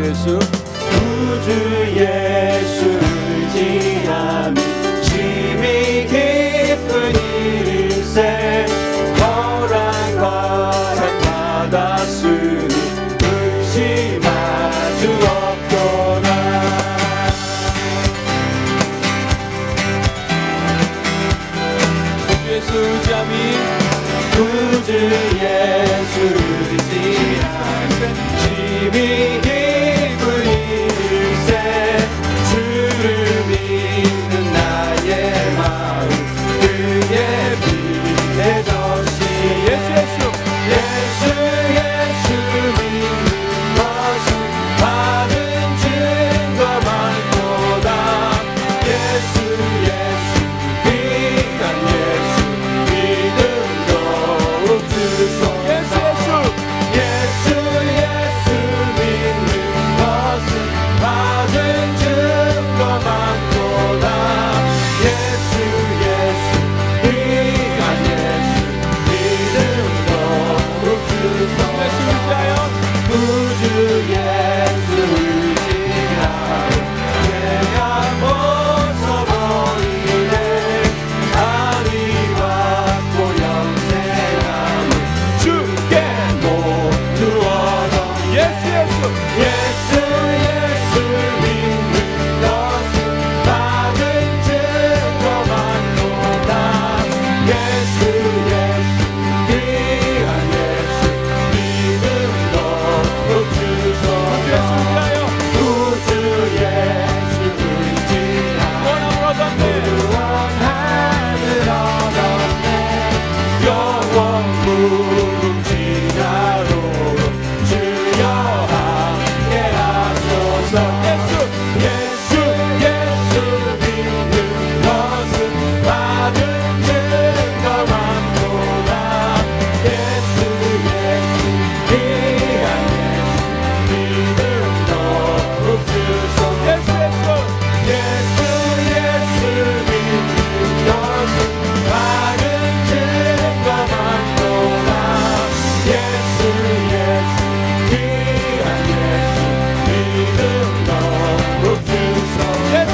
예수 구주 예수를 지나면 심히 깊은 일세 거란 받았으니 의심할 수 없도다. 구주 예수 의지함이 구주 예수를 지나면 심히 깊은 일세 주를 믿는 나의 마음 그의 빛의 젖이 예수 믿는 것은 받은 증거 많도다. 예수 귀한 예수 믿음 더욱 주소서. 예수 믿는 것은 받은 증거 많도다. 예수 귀한 예수 믿음 더욱 주소서. 구주 예수를 지나요 죄악 벗어버리네 아리 받고 영생함을 주께 모두 얻어. 예수 믿는 것은 받은 증거 많도다. 예수 귀한 예수 믿음 더욱 주소서. 구주 예수를 지나 원하늘 얻었네 영원 무궁지나도록 주여 함께 하소서. 예수 믿는 것은 받은 증거 많도다. 예수 귀한 예수 믿음 더욱 주소서. 예수 믿는 것은 받은 증거 많도다. 예수 귀한 예수 믿음 더욱 주소서. 예수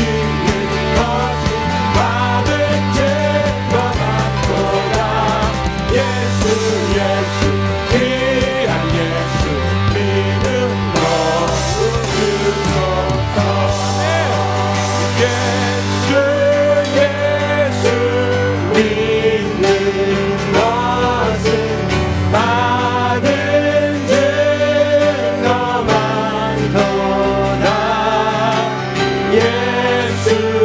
믿는 것은 받은 증거 많도다. 예수 귀한 예수 믿음 더욱 주소서. 예수 믿는 것은 받은 증거 많도다. 예수 귀한 예수 믿음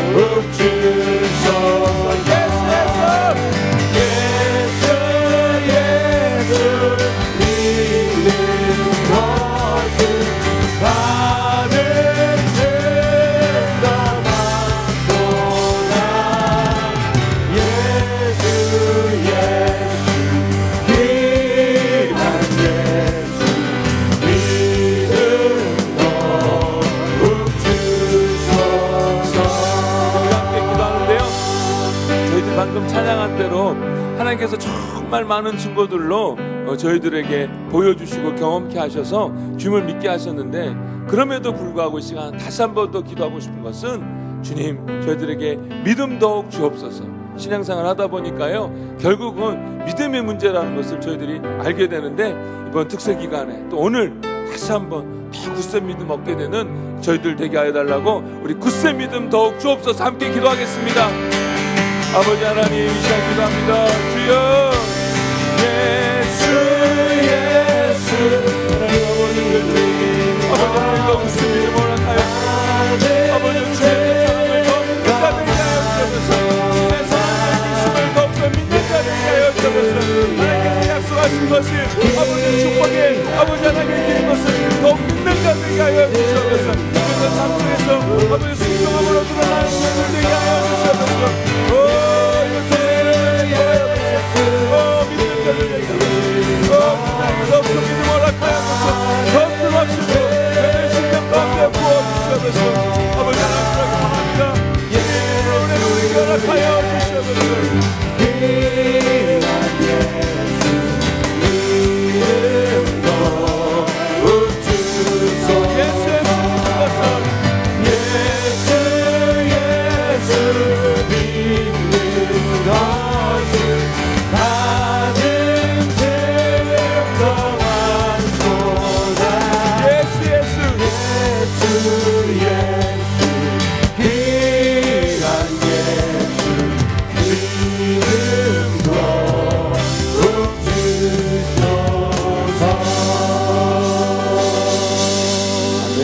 더욱 주소서. 예수 믿는 것은 받은 증거 많도다. 예수 귀한 예수 믿음 더욱 주소서. 함께 기도하는데요, 저희들 방금 찬양한 대로 하나님께서 정말 많은 증거들로 저희들에게 보여주시고 경험케 하셔서 주님을 믿게 하셨는데, 그럼에도 불구하고 이 시간 다시 한 번 더 기도하고 싶은 것은 주님, 저희들에게 믿음 더욱 주옵소서. 신앙생활 하다 보니까요, 결국은 믿음의 문제라는 것을 저희들이 알게 되는데, 이번 특세 기간에 또 오늘 다시 한번 더 굳센 믿음 얻게 되는 저희들 되게 하여 달라고, 우리 굳센 믿음 더욱 주옵소서. 함께 기도하겠습니다. 아버지 하나님, 이 시간 기도합니다. 주여, 예수 아버지가 굳센 믿음 허락하여 아버지 주의 사랑을 더 믿게 하여 주셔서, 주의 사랑을 믿음을 더욱더 믿는 자들이 하여 주셔서, 하나님께서 약속하신 것이 아버지 축복에 아버지 하나님께 드린 것을 더욱 믿는 자들이 하여 주셔서, 그래서 삶 속에서 아버지 순종함으로 드러나는 자들 되게 하여 주셔서, 믿는 자들 되게 하여 주셔서, 더욱더 믿음 허락하여 주셔서, 더욱더 확신으로 내 신념 가운데 부어주셔서 아버지 하나님 감사합니다. 허락하여 주시옵소서. 귀한 예수 이름으로 춤추소서. 예수의 숨은 것은 예수 믿는 것은 받은 증거한 도다. 예수 귀한 예수 이름으로 춤추소서. 아멘.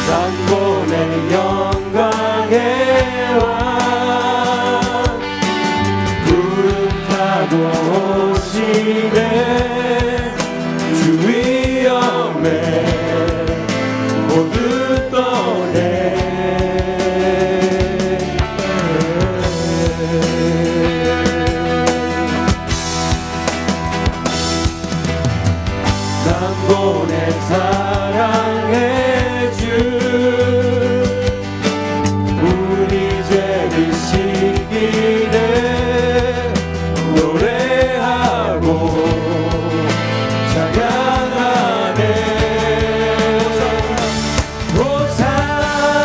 단번의 영광의 왕 구름 타고 오시네 주 위엄에 모두 떠내 단번의 사랑의 주 우리 죄를 씻기네 노래하고 찬양하네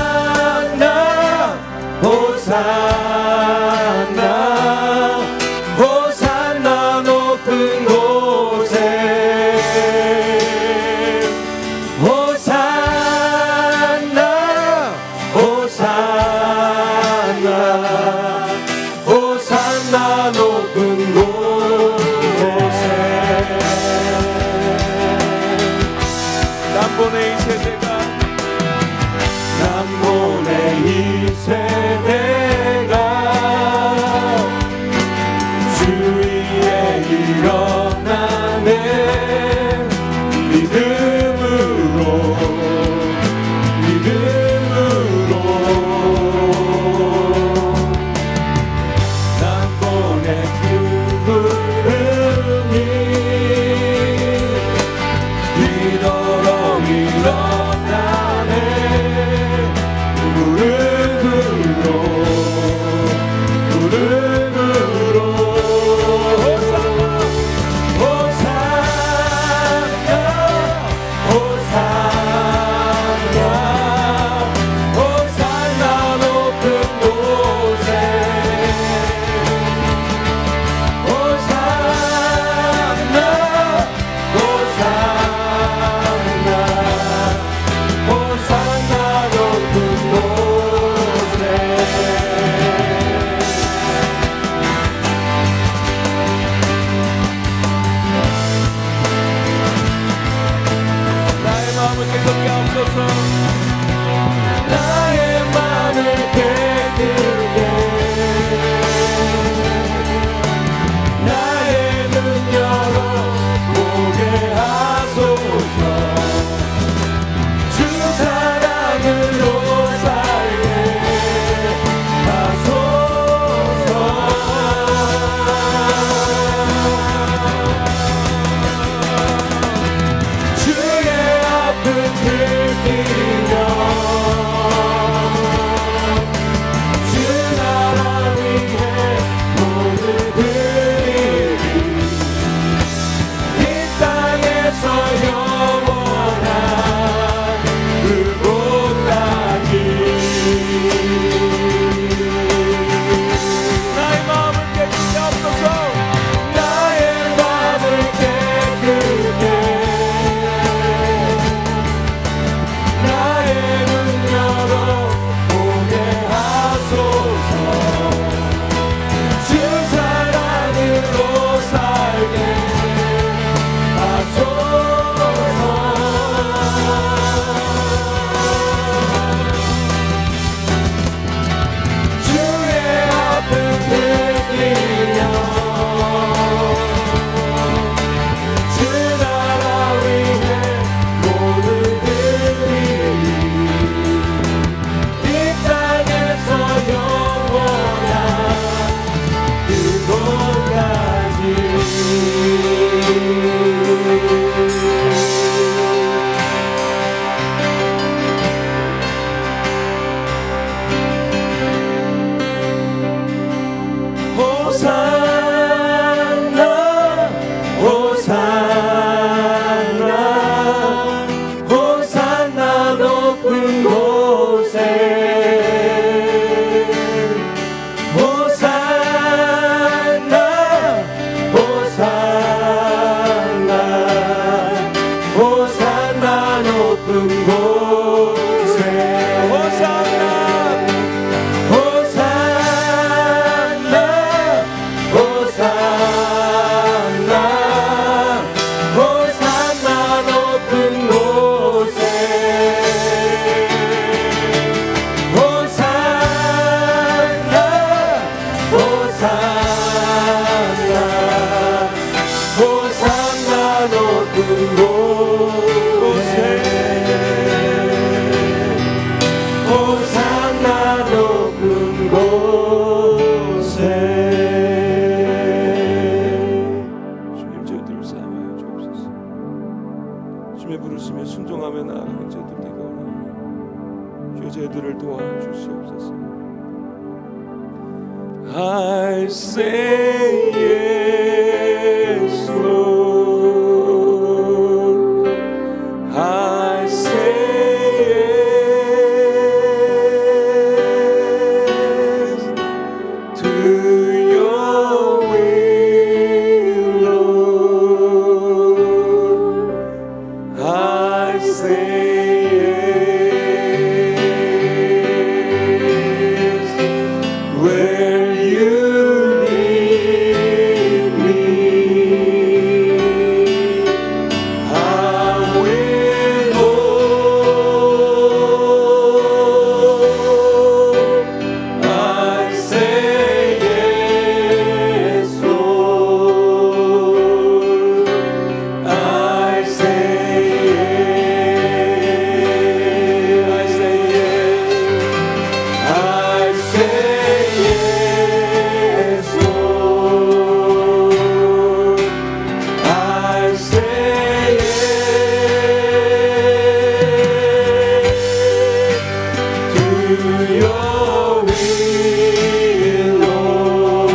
호산나 호산나 호산나 높은 곳에 호산나 호산나 호산나 높은 곳에 남본의 이 세대가 남본의 이 세대가 주 위에 일어나네 믿음으로 I say yes, Lord. I say yes to your will, Lord. I say yes where you lead me. I will go. I say yes, Lord. I say yes. I say yes. I say yes, Lord. I say yes to your will, Lord.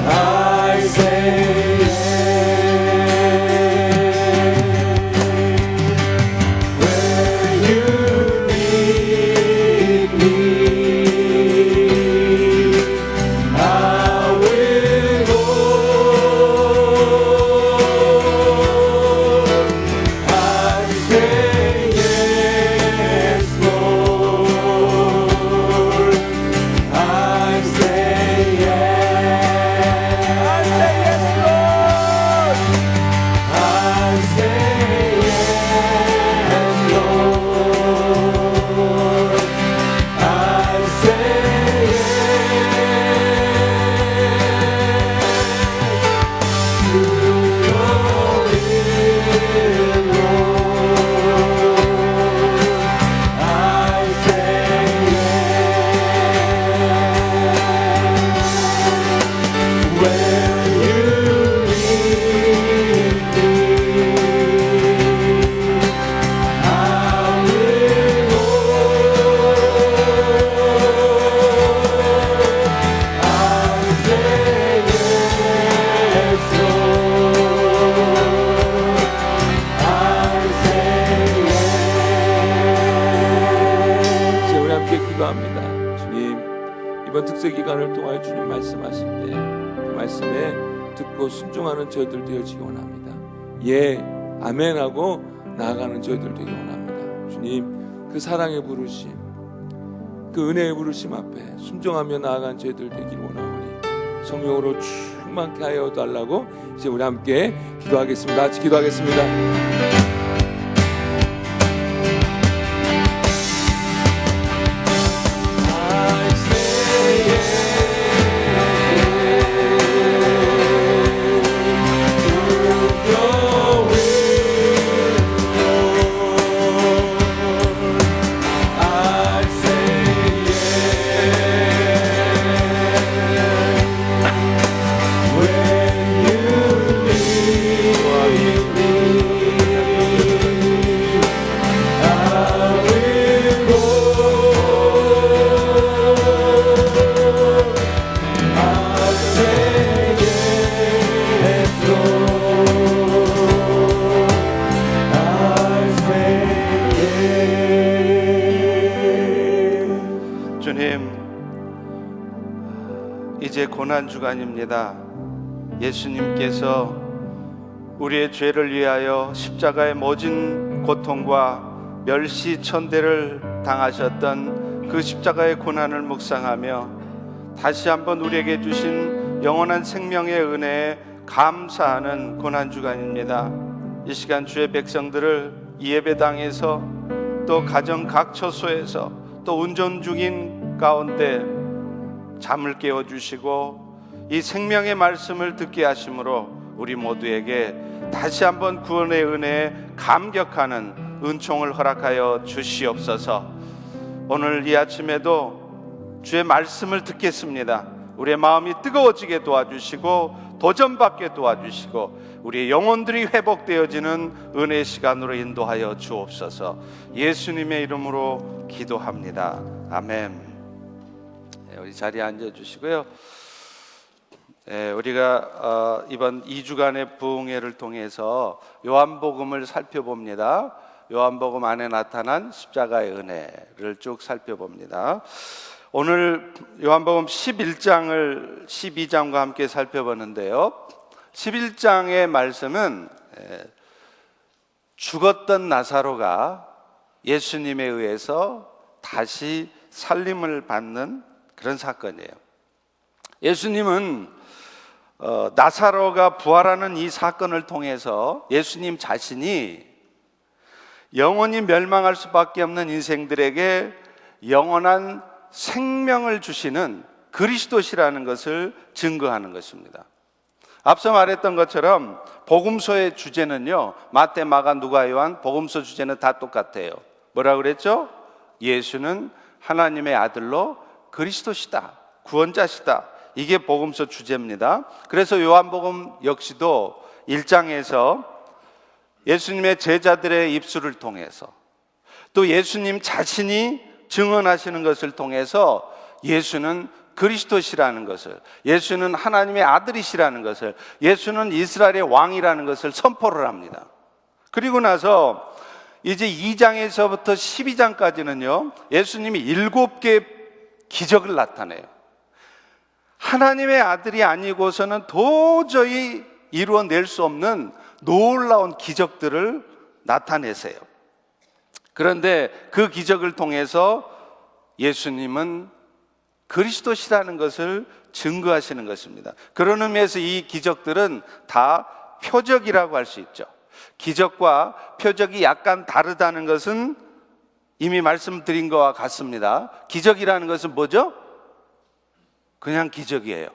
I say yes where you lead me. I will go. I say yes, Lord. I say yes. I say yes, Lord. I say yes, Lord. I say yes to your will, Lord. I say yes where you lead me. I will go. I say yes, Lord. I say yes. 우리 함께 기도합니다. 주님, 이번 특세 기간을 통하여 주님 말씀하실 때 그 말씀에 듣고 순종하는 저희들 되어지기 원합니다. 예, 아멘하고 나아가는 저희들 되기 원합니다. 주님, 그 사랑의 부르심, 그 은혜의 부르심 앞에 순종하며 나아간 저희들 되길 원하오니 성령으로 충만케 하여 달라고 이제 우리 함께 기도하겠습니다. 같이 기도하겠습니다. I say yes to your will, Lord. I say yes when you lead me. I will go. I say yes, Lord. I say yes. 주님, 이제 고난 주간입니다. 예수님께서 우리의 죄를 위하여 십자가의 모진 고통과 멸시천대를 당하셨던 그 십자가의 고난을 묵상하며 다시 한번 우리에게 주신 영원한 생명의 은혜에 감사하는 고난 주간입니다. 이 시간 주의 백성들을 이 예배당에서 또 가정 각 처소에서 또 운전 중인 가운데 잠을 깨워주시고 이 생명의 말씀을 듣게 하심으로 우리 모두에게 다시 한번 구원의 은혜에 감격하는 은총을 허락하여 주시옵소서. 오늘 이 아침에도 주의 말씀을 듣겠습니다. 우리의 마음이 뜨거워지게 도와주시고 도전받게 도와주시고 우리의 영혼들이 회복되어지는 은혜의 시간으로 인도하여 주옵소서. 예수님의 이름으로 기도합니다. 아멘. 우리 자리에 앉아주시고요. 우리가 이번 2주간의 부흥회를 통해서 요한복음을 살펴봅니다. 요한복음 안에 나타난 십자가의 은혜를 쭉 살펴봅니다. 오늘 요한복음 11장을 12장과 함께 살펴보는데요. 11장의 말씀은 죽었던 나사로가 예수님에 의해서 다시 살림을 받는 그런 사건이에요. 예수님은 나사로가 부활하는 이 사건을 통해서 예수님 자신이 영원히 멸망할 수밖에 없는 인생들에게 영원한 생명을 주시는 그리스도시라는 것을 증거하는 것입니다. 앞서 말했던 것처럼 복음서의 주제는요, 마태, 마가, 누가, 요한 복음서 주제는 다 똑같아요. 뭐라고 그랬죠? 예수는 하나님의 아들로 그리스도시다, 구원자시다. 이게 복음서 주제입니다. 그래서 요한복음 역시도 1장에서 예수님의 제자들의 입술을 통해서 또 예수님 자신이 증언하시는 것을 통해서 예수는 그리스도시라는 것을, 예수는 하나님의 아들이시라는 것을, 예수는 이스라엘의 왕이라는 것을 선포를 합니다. 그리고 나서 이제 2장에서부터 12장까지는요, 예수님이 7개의 기적을 나타내요. 하나님의 아들이 아니고서는 도저히 이루어낼 수 없는 놀라운 기적들을 나타내세요. 그런데 그 기적을 통해서 예수님은 그리스도시라는 것을 증거하시는 것입니다. 그런 의미에서 이 기적들은 다 표적이라고 할 수 있죠. 기적과 표적이 약간 다르다는 것은 이미 말씀드린 것과 같습니다. 기적이라는 것은 뭐죠? 그냥 기적이에요.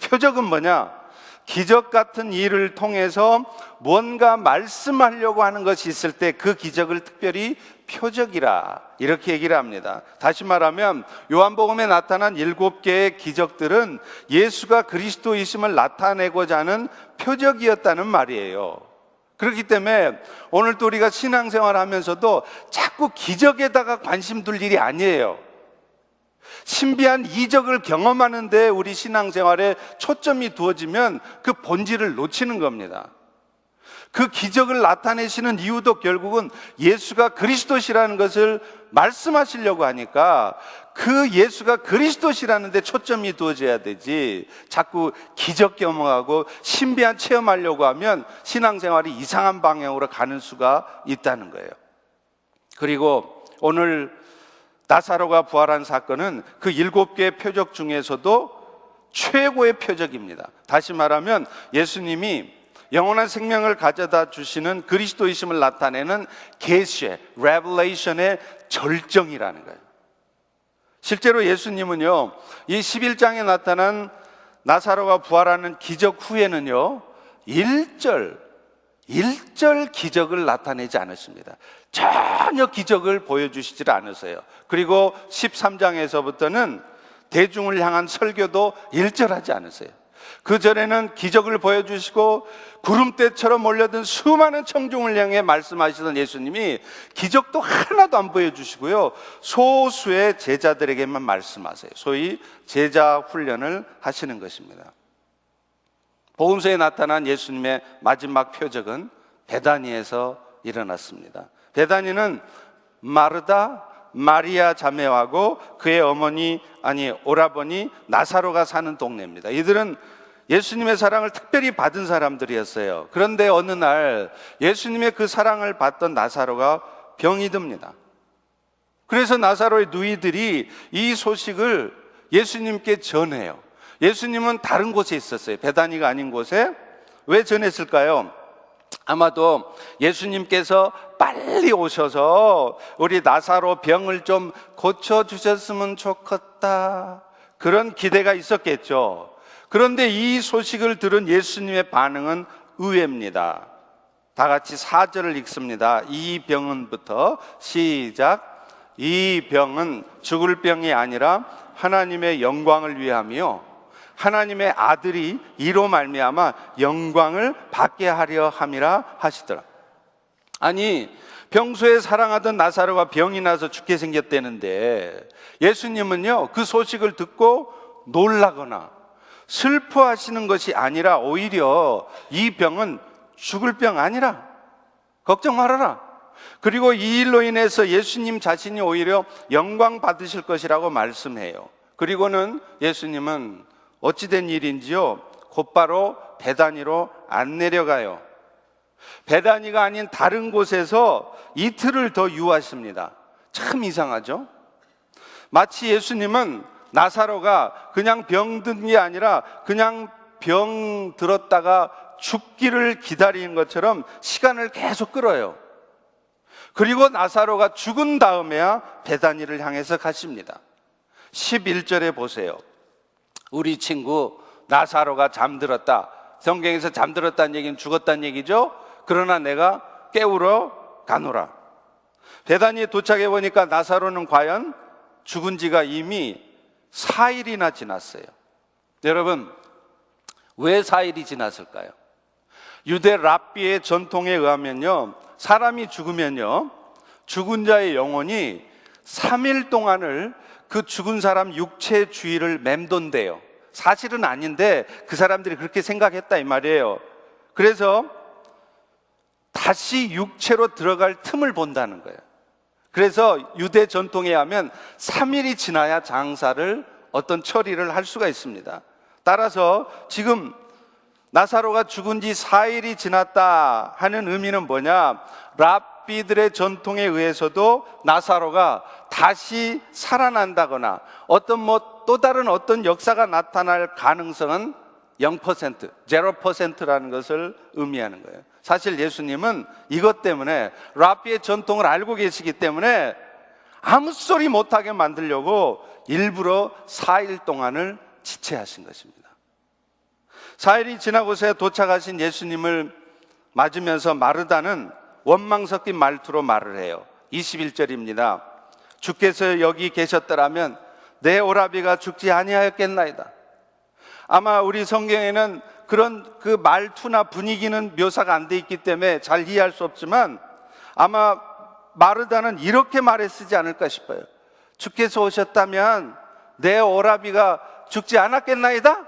표적은 뭐냐? 기적 같은 일을 통해서 뭔가 말씀하려고 하는 것이 있을 때 그 기적을 특별히 표적이라 이렇게 얘기를 합니다. 다시 말하면 요한복음에 나타난 7개의 기적들은 예수가 그리스도이심을 나타내고자 하는 표적이었다는 말이에요. 그렇기 때문에 오늘도 우리가 신앙생활 하면서도 자꾸 기적에다가 관심 둘 일이 아니에요. 신비한 이적을 경험하는데 우리 신앙생활에 초점이 두어지면 그 본질을 놓치는 겁니다. 그 기적을 나타내시는 이유도 결국은 예수가 그리스도시라는 것을 말씀하시려고 하니까 그 예수가 그리스도시라는 데 초점이 두어져야 되지, 자꾸 기적 경험하고 신비한 체험하려고 하면 신앙생활이 이상한 방향으로 가는 수가 있다는 거예요. 그리고 오늘 나사로가 부활한 사건은 그 7개의 표적 중에서도 최고의 표적입니다. 다시 말하면 예수님이 영원한 생명을 가져다 주시는 그리스도이심을 나타내는 계시의 레벨레이션의 절정이라는 거예요. 실제로 예수님은요, 이 11장에 나타난 나사로가 부활하는 기적 후에는요, 일절 기적을 나타내지 않으십니다. 전혀 기적을 보여주시질 않으세요. 그리고 13장에서부터는 대중을 향한 설교도 일절하지 않으세요. 그 전에는 기적을 보여주시고 구름대처럼 몰려든 수많은 청중을 향해 말씀하시던 예수님이 기적도 하나도 안 보여주시고요, 소수의 제자들에게만 말씀하세요. 소위 제자 훈련을 하시는 것입니다. 복음서에 나타난 예수님의 마지막 표적은 베다니에서 일어났습니다. 베다니는 마르다, 마리아 자매하고 그의 오라버니 나사로가 사는 동네입니다. 이들은 예수님의 사랑을 특별히 받은 사람들이었어요. 그런데 어느 날 예수님의 그 사랑을 받던 나사로가 병이 듭니다. 그래서 나사로의 누이들이 이 소식을 예수님께 전해요. 예수님은 다른 곳에 있었어요. 베다니가 아닌 곳에. 왜 전했을까요? 아마도 예수님께서 빨리 오셔서 우리 나사로 병을 좀 고쳐주셨으면 좋겠다, 그런 기대가 있었겠죠. 그런데 이 소식을 들은 예수님의 반응은 의외입니다. 다 같이 4절을 읽습니다. 이 병은부터 시작. 이 병은 죽을 병이 아니라 하나님의 영광을 위하며 하나님의 아들이 이로 말미암아 영광을 받게 하려 함이라 하시더라. 아니, 평소에 사랑하던 나사로가 병이 나서 죽게 생겼다는데 예수님은요, 그 소식을 듣고 놀라거나 슬퍼하시는 것이 아니라 오히려 이 병은 죽을 병 아니라 걱정 말아라. 그리고 이 일로 인해서 예수님 자신이 오히려 영광 받으실 것이라고 말씀해요. 그리고는 예수님은 어찌된 일인지요, 곧바로 베다니로 안 내려가요. 베다니가 아닌 다른 곳에서 이틀을 더 유하십니다. 참 이상하죠? 마치 예수님은 나사로가 그냥 병든 게 아니라 그냥 병 들었다가 죽기를 기다리는 것처럼 시간을 계속 끌어요. 그리고 나사로가 죽은 다음에야 베다니를 향해서 가십니다. 11절에 보세요. 우리 친구 나사로가 잠들었다. 성경에서 잠들었다는 얘기는 죽었다는 얘기죠. 그러나 내가 깨우러 가노라. 베다니에 도착해 보니까 나사로는 과연 죽은 지가 이미 4일이나 지났어요. 여러분, 왜 4일이 지났을까요? 유대 랍비의 전통에 의하면요, 사람이 죽으면요, 죽은 자의 영혼이 3일 동안을 그 죽은 사람 육체 주위를 맴돈대요. 사실은 아닌데 그 사람들이 그렇게 생각했다 이 말이에요. 그래서 다시 육체로 들어갈 틈을 본다는 거예요. 그래서 유대 전통에 하면 3일이 지나야 장사를 어떤 처리를 할 수가 있습니다. 따라서 지금 나사로가 죽은 지 4일이 지났다 하는 의미는 뭐냐? 랍비들의 전통에 의해서도 나사로가 다시 살아난다거나 어떤 또 다른 어떤 역사가 나타날 가능성은 0%, 0%라는 것을 의미하는 거예요. 사실 예수님은 이것 때문에 랍비의 전통을 알고 계시기 때문에 아무 소리 못하게 만들려고 일부러 4일 동안을 지체하신 것입니다. 4일이 지나고서 도착하신 예수님을 맞으면서 마르다는 원망 섞인 말투로 말을 해요. 21절입니다. 주께서 여기 계셨더라면 내 오라비가 죽지 아니하였겠나이다. 아마 우리 성경에는 그런 그 말투나 분위기는 묘사가 안 돼 있기 때문에 잘 이해할 수 없지만 아마 마르다는 이렇게 말했지 않을까 싶어요. 주께서 오셨다면 내 오라비가 죽지 않았겠나이다?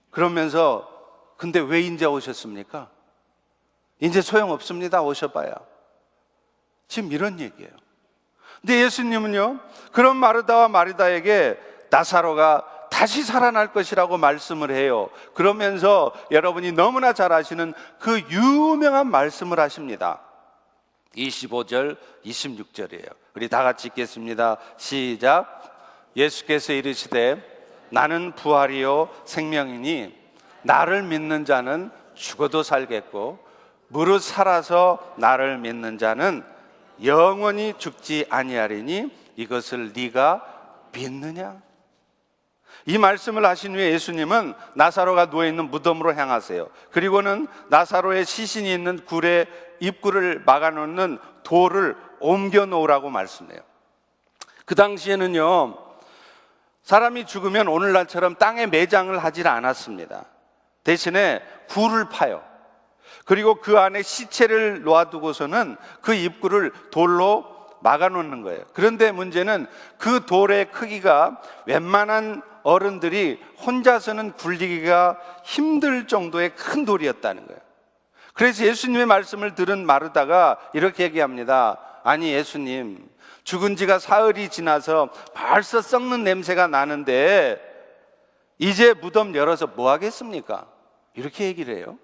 그러면서 근데 왜 이제 오셨습니까? 이제 소용없습니다. 오셔봐야. 지금 이런 얘기예요. 근데 예수님은요, 그런 마르다와 마리다에게 나사로가 다시 살아날 것이라고 말씀을 해요. 그러면서 여러분이 너무나 잘 아시는 그 유명한 말씀을 하십니다. 25절, 26절이에요. 우리 다 같이 읽겠습니다. 시작. 예수께서 이르시되 나는 부활이요 생명이니 나를 믿는 자는 죽어도 살겠고 무릇 살아서 나를 믿는 자는 영원히 죽지 아니하리니 이것을 네가 믿느냐? 이 말씀을 하신 후에 예수님은 나사로가 누워있는 무덤으로 향하세요. 그리고는 나사로의 시신이 있는 굴의 입구를 막아놓는 돌을 옮겨 놓으라고 말씀해요. 그 당시에는요, 사람이 죽으면 오늘날처럼 땅에 매장을 하질 않았습니다. 대신에 굴을 파요. 그리고 그 안에 시체를 놓아두고서는 그 입구를 돌로 막아놓는 거예요. 그런데 문제는 그 돌의 크기가 웬만한 어른들이 혼자서는 굴리기가 힘들 정도의 큰 돌이었다는 거예요. 그래서 예수님의 말씀을 들은 마르다가 이렇게 얘기합니다. 아니 예수님, 죽은 지가 사흘이 지나서 벌써 썩는 냄새가 나는데 이제 무덤 열어서 뭐 하겠습니까? 이렇게 얘기를 해요.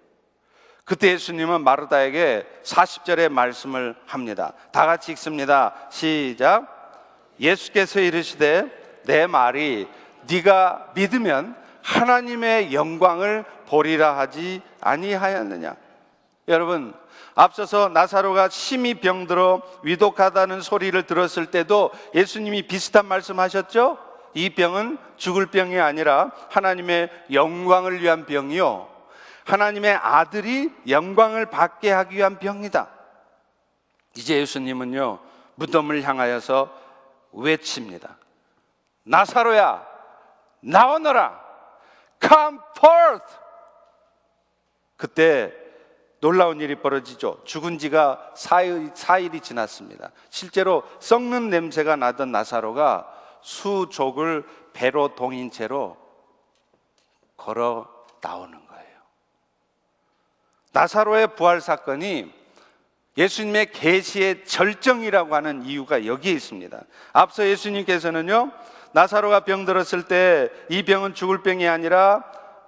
그때 예수님은 마르다에게 40절의 말씀을 합니다. 다 같이 읽습니다. 시작. 예수께서 이르시되 내 말이 네가 믿으면 하나님의 영광을 보리라 하지 아니하였느냐? 여러분, 앞서서 나사로가 심히 병들어 위독하다는 소리를 들었을 때도 예수님이 비슷한 말씀하셨죠? 이 병은 죽을 병이 아니라 하나님의 영광을 위한 병이요, 하나님의 아들이 영광을 받게 하기 위한 병이다. 이제 예수님은요, 무덤을 향하여서 외칩니다. 나사로야, 나오너라. Come forth. 그때 놀라운 일이 벌어지죠. 죽은 지가 4일이 지났습니다. 실제로 썩는 냄새가 나던 나사로가 수족을 배로 동인 채로 걸어 나오는 거예요. 나사로의 부활 사건이 예수님의 계시의 절정이라고 하는 이유가 여기에 있습니다. 앞서 예수님께서는요, 나사로가 병들었을 때 이 병은 죽을 병이 아니라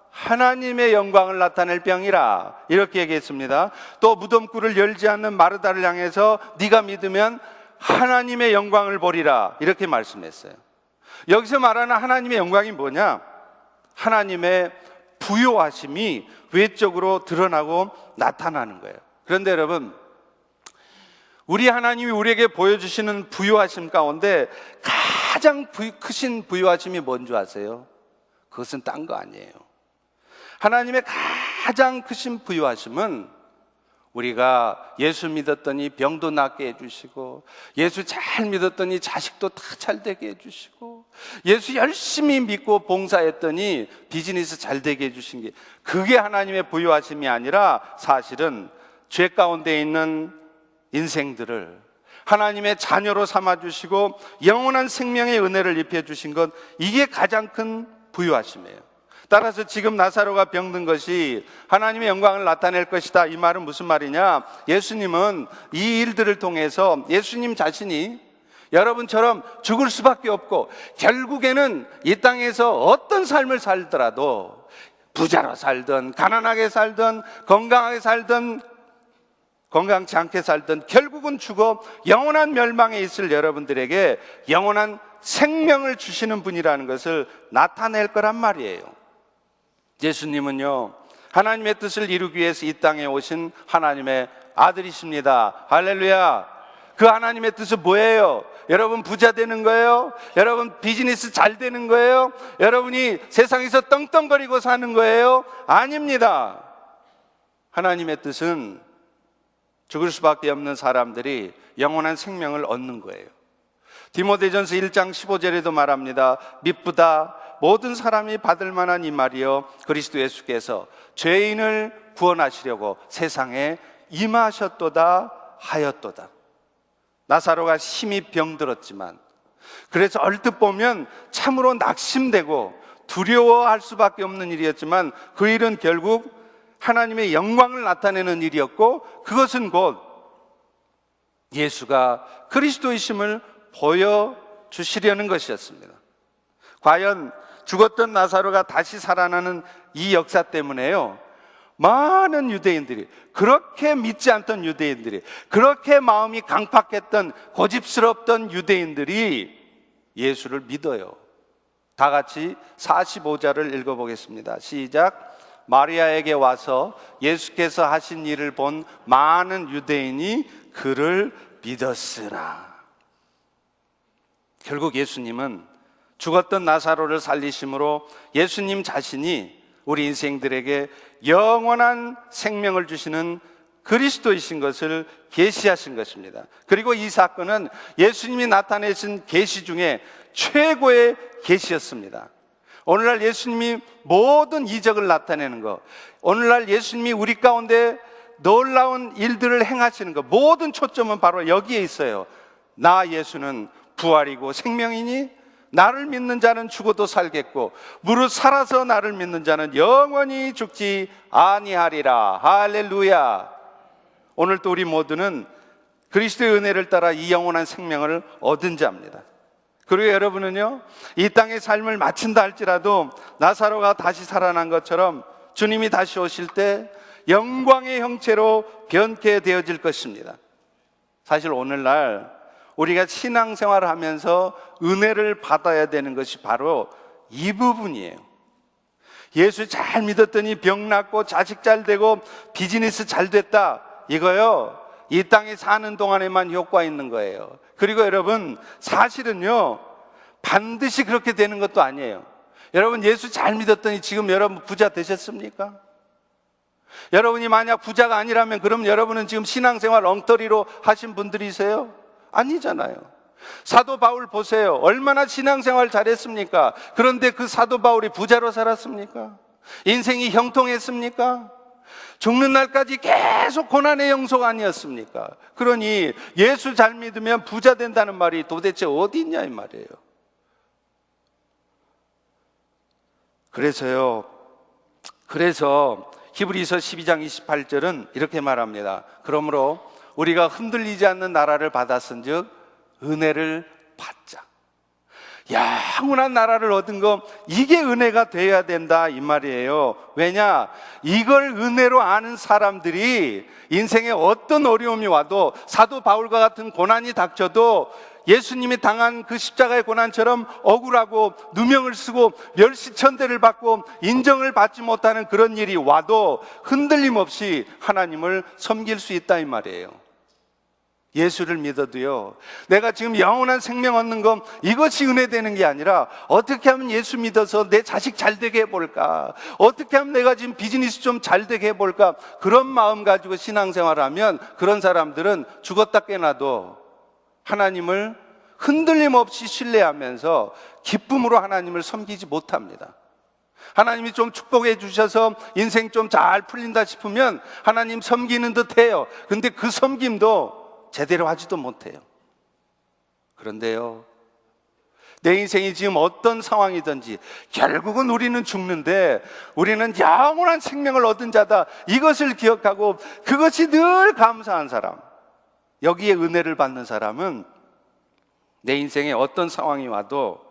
하나님의 영광을 나타낼 병이라 이렇게 얘기했습니다. 또 무덤굴을 열지 않는 마르다를 향해서 네가 믿으면 하나님의 영광을 보리라 이렇게 말씀했어요. 여기서 말하는 하나님의 영광이 뭐냐? 하나님의 부요하심이 외적으로 드러나고 나타나는 거예요. 그런데 여러분, 우리 하나님이 우리에게 보여주시는 부요하심 가운데 가장 크신 부요하심이 뭔지 아세요? 그것은 딴 거 아니에요. 하나님의 가장 크신 부요하심은 우리가 예수 믿었더니 병도 낫게 해주시고, 예수 잘 믿었더니 자식도 다 잘 되게 해주시고, 예수 열심히 믿고 봉사했더니 비즈니스 잘 되게 해주신 게, 그게 하나님의 부요하심이 아니라 사실은 죄 가운데 있는 인생들을 하나님의 자녀로 삼아주시고 영원한 생명의 은혜를 입혀주신 것, 이게 가장 큰 부요하심이에요. 따라서 지금 나사로가 병든 것이 하나님의 영광을 나타낼 것이다, 이 말은 무슨 말이냐? 예수님은 이 일들을 통해서 예수님 자신이 여러분처럼 죽을 수밖에 없고, 결국에는 이 땅에서 어떤 삶을 살더라도 부자로 살든 가난하게 살든 건강하게 살든 건강치 않게 살든 결국은 죽어 영원한 멸망에 있을 여러분들에게 영원한 생명을 주시는 분이라는 것을 나타낼 거란 말이에요. 예수님은요, 하나님의 뜻을 이루기 위해서 이 땅에 오신 하나님의 아들이십니다. 할렐루야. 그 하나님의 뜻은 뭐예요? 여러분 부자 되는 거예요? 여러분 비즈니스 잘 되는 거예요? 여러분이 세상에서 떵떵거리고 사는 거예요? 아닙니다. 하나님의 뜻은 죽을 수밖에 없는 사람들이 영원한 생명을 얻는 거예요. 디모데전서 1장 15절에도 말합니다. 미쁘다 모든 사람이 받을 만한 이 말이요, 그리스도 예수께서 죄인을 구원하시려고 세상에 임하셨도다 하였도다. 나사로가 심히 병들었지만, 그래서 얼뜻 보면 참으로 낙심되고 두려워할 수밖에 없는 일이었지만, 그 일은 결국 하나님의 영광을 나타내는 일이었고, 그것은 곧 예수가 그리스도이심을 보여주시려는 것이었습니다. 과연 죽었던 나사로가 다시 살아나는 이 역사 때문에요, 많은 유대인들이, 그렇게 믿지 않던 유대인들이, 그렇게 마음이 강팍했던 고집스럽던 유대인들이 예수를 믿어요. 다 같이 45절을 읽어보겠습니다. 시작. 마리아에게 와서 예수께서 하신 일을 본 많은 유대인이 그를 믿었으나. 결국 예수님은 죽었던 나사로를 살리심으로 예수님 자신이 우리 인생들에게 영원한 생명을 주시는 그리스도이신 것을 계시하신 것입니다. 그리고 이 사건은 예수님이 나타내신 계시 중에 최고의 계시였습니다. 오늘날 예수님이 모든 이적을 나타내는 것, 오늘날 예수님이 우리 가운데 놀라운 일들을 행하시는 것, 모든 초점은 바로 여기에 있어요. 나 예수는 부활이고 생명이니 나를 믿는 자는 죽어도 살겠고 무릇 살아서 나를 믿는 자는 영원히 죽지 아니하리라. 할렐루야. 오늘 또 우리 모두는 그리스도의 은혜를 따라 이 영원한 생명을 얻은 자입니다. 그리고 여러분은요, 이 땅의 삶을 마친다 할지라도 나사로가 다시 살아난 것처럼 주님이 다시 오실 때 영광의 형체로 변케 되어질 것입니다. 사실 오늘날 우리가 신앙생활을 하면서 은혜를 받아야 되는 것이 바로 이 부분이에요. 예수 잘 믿었더니 병 낫고 자식 잘 되고 비즈니스 잘 됐다, 이거요, 이 땅에 사는 동안에만 효과 있는 거예요. 그리고 여러분, 사실은요 반드시 그렇게 되는 것도 아니에요. 여러분 예수 잘 믿었더니 지금 여러분 부자 되셨습니까? 여러분이 만약 부자가 아니라면 그럼 여러분은 지금 신앙생활 엉터리로 하신 분들이세요? 아니잖아요. 사도 바울 보세요. 얼마나 신앙생활 잘했습니까? 그런데 그 사도 바울이 부자로 살았습니까? 인생이 형통했습니까? 죽는 날까지 계속 고난의 영속 아니었습니까? 그러니 예수 잘 믿으면 부자 된다는 말이 도대체 어디 있냐 이 말이에요. 그래서 히브리서 12장 28절은 이렇게 말합니다. 그러므로 우리가 흔들리지 않는 나라를 받았은즉 은혜를 받자. 영원한 나라를 얻은 거, 이게 은혜가 되어야 된다 이 말이에요. 왜냐? 이걸 은혜로 아는 사람들이 인생에 어떤 어려움이 와도, 사도 바울과 같은 고난이 닥쳐도 예수님이 당한 그 십자가의 고난처럼 억울하고 누명을 쓰고 멸시천대를 받고 인정을 받지 못하는 그런 일이 와도 흔들림 없이 하나님을 섬길 수 있다 이 말이에요. 예수를 믿어도요, 내가 지금 영원한 생명 얻는 건 이것이 은혜 되는 게 아니라 어떻게 하면 예수 믿어서 내 자식 잘 되게 해볼까, 어떻게 하면 내가 지금 비즈니스 좀 잘 되게 해볼까, 그런 마음 가지고 신앙생활을 하면 그런 사람들은 죽었다 깨나도 하나님을 흔들림 없이 신뢰하면서 기쁨으로 하나님을 섬기지 못합니다. 하나님이 좀 축복해 주셔서 인생 좀 잘 풀린다 싶으면 하나님 섬기는 듯 해요. 근데 그 섬김도 제대로 하지도 못해요. 그런데요, 내 인생이 지금 어떤 상황이든지 결국은 우리는 죽는데 우리는 영원한 생명을 얻은 자다, 이것을 기억하고 그것이 늘 감사한 사람, 여기에 은혜를 받는 사람은 내 인생에 어떤 상황이 와도,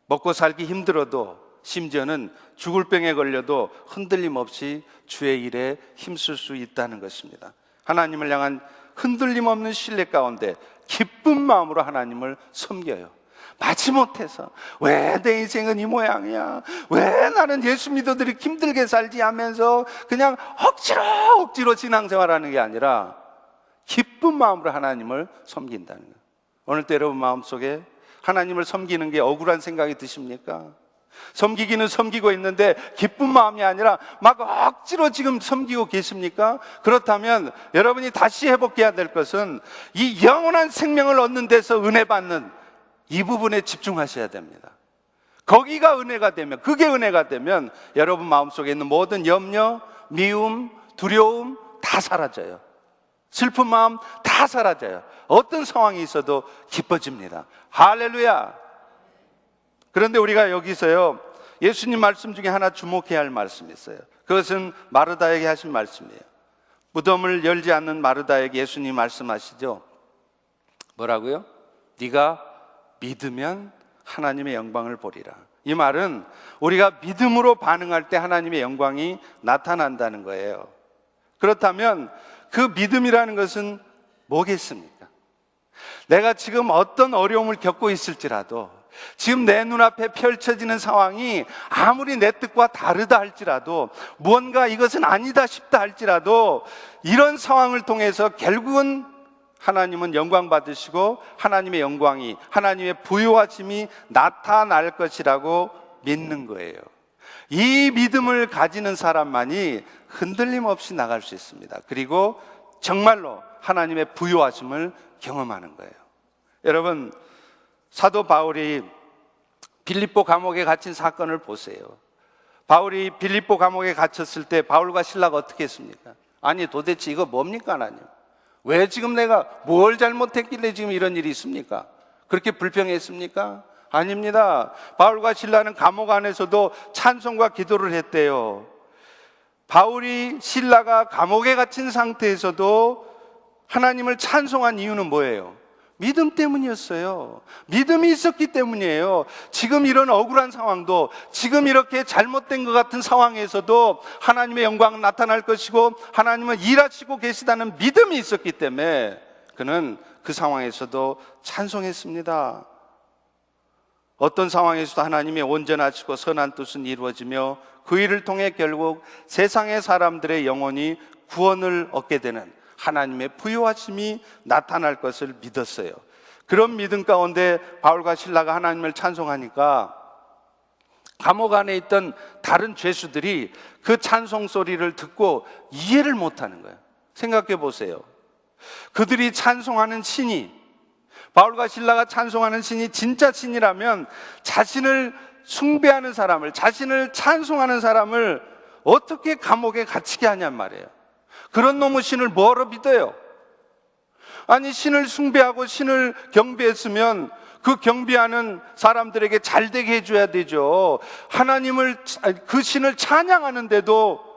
먹고 살기 힘들어도, 심지어는 죽을 병에 걸려도 흔들림 없이 주의 일에 힘쓸 수 있다는 것입니다. 하나님을 향한 흔들림 없는 신뢰 가운데 기쁜 마음으로 하나님을 섬겨요. 마지못해서 왜 내 인생은 이 모양이야, 왜 나는 예수 믿어들이 힘들게 살지 하면서 그냥 억지로 신앙생활하는 게 아니라 기쁜 마음으로 하나님을 섬긴다는 거예요. 오늘도 여러분 마음속에 하나님을 섬기는 게 억울한 생각이 드십니까? 섬기기는 섬기고 있는데 기쁜 마음이 아니라 막 억지로 지금 섬기고 계십니까? 그렇다면 여러분이 다시 회복해야 될 것은 이 영원한 생명을 얻는 데서 은혜 받는 이 부분에 집중하셔야 됩니다. 거기가 은혜가 되면, 그게 은혜가 되면 여러분 마음속에 있는 모든 염려, 미움, 두려움 다 사라져요. 슬픈 마음 다 사라져요. 어떤 상황이 있어도 기뻐집니다. 할렐루야. 그런데 우리가 여기서요, 예수님 말씀 중에 하나 주목해야 할 말씀이 있어요. 그것은 마르다에게 하신 말씀이에요. 무덤을 열지 않는 마르다에게 예수님 말씀하시죠. 뭐라고요? 네가 믿으면 하나님의 영광을 보리라. 이 말은 우리가 믿음으로 반응할 때 하나님의 영광이 나타난다는 거예요. 그렇다면 그 믿음이라는 것은 뭐겠습니까? 내가 지금 어떤 어려움을 겪고 있을지라도, 지금 내 눈앞에 펼쳐지는 상황이 아무리 내 뜻과 다르다 할지라도, 무언가 이것은 아니다 싶다 할지라도, 이런 상황을 통해서 결국은 하나님은 영광 받으시고 하나님의 영광이, 하나님의 부요하심이 나타날 것이라고 믿는 거예요. 이 믿음을 가지는 사람만이 흔들림 없이 나갈 수 있습니다. 그리고 정말로 하나님의 부요하심을 경험하는 거예요. 여러분, 사도 바울이 빌립보 감옥에 갇힌 사건을 보세요. 바울이 빌립보 감옥에 갇혔을 때 바울과 실라가 어떻게 했습니까? 아니 도대체 이거 뭡니까 하나님? 왜 지금 내가 뭘 잘못했길래 지금 이런 일이 있습니까? 그렇게 불평했습니까? 아닙니다. 바울과 실라는 감옥 안에서도 찬송과 기도를 했대요. 바울이, 실라가 감옥에 갇힌 상태에서도 하나님을 찬송한 이유는 뭐예요? 믿음 때문이었어요. 믿음이 있었기 때문이에요. 지금 이런 억울한 상황도, 지금 이렇게 잘못된 것 같은 상황에서도 하나님의 영광은 나타날 것이고 하나님은 일하시고 계시다는 믿음이 있었기 때문에 그는 그 상황에서도 찬송했습니다. 어떤 상황에서도 하나님의 온전하시고 선한 뜻은 이루어지며 그 일을 통해 결국 세상의 사람들의 영혼이 구원을 얻게 되는 하나님의 부요하심이 나타날 것을 믿었어요. 그런 믿음 가운데 바울과 실라가 하나님을 찬송하니까 감옥 안에 있던 다른 죄수들이 그 찬송 소리를 듣고 이해를 못하는 거예요. 생각해 보세요. 그들이 찬송하는 신이, 바울과 실라가 찬송하는 신이 진짜 신이라면 자신을 숭배하는 사람을, 자신을 찬송하는 사람을 어떻게 감옥에 갇히게 하냔 말이에요. 그런 놈의 신을 뭐하러 믿어요? 아니, 신을 숭배하고 신을 경배했으면 그 경배하는 사람들에게 잘 되게 해줘야 되죠. 그 신을 찬양하는데도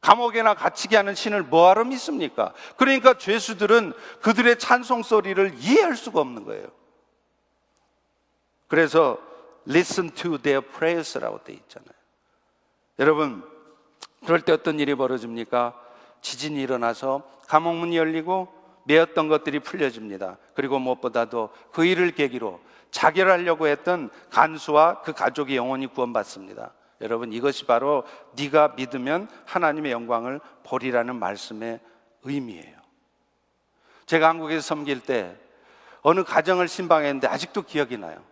감옥에나 갇히게 하는 신을 뭐하러 믿습니까? 그러니까 죄수들은 그들의 찬송 소리를 이해할 수가 없는 거예요. 그래서 listen to their prayers라고 돼 있잖아요. 여러분, 그럴 때 어떤 일이 벌어집니까? 지진이 일어나서 감옥문이 열리고 매였던 것들이 풀려집니다. 그리고 무엇보다도 그 일을 계기로 자결하려고 했던 간수와 그 가족이 영원히 구원받습니다. 여러분, 이것이 바로 네가 믿으면 하나님의 영광을 보리라는 말씀의 의미예요. 제가 한국에서 섬길 때 어느 가정을 신방했는데 아직도 기억이 나요.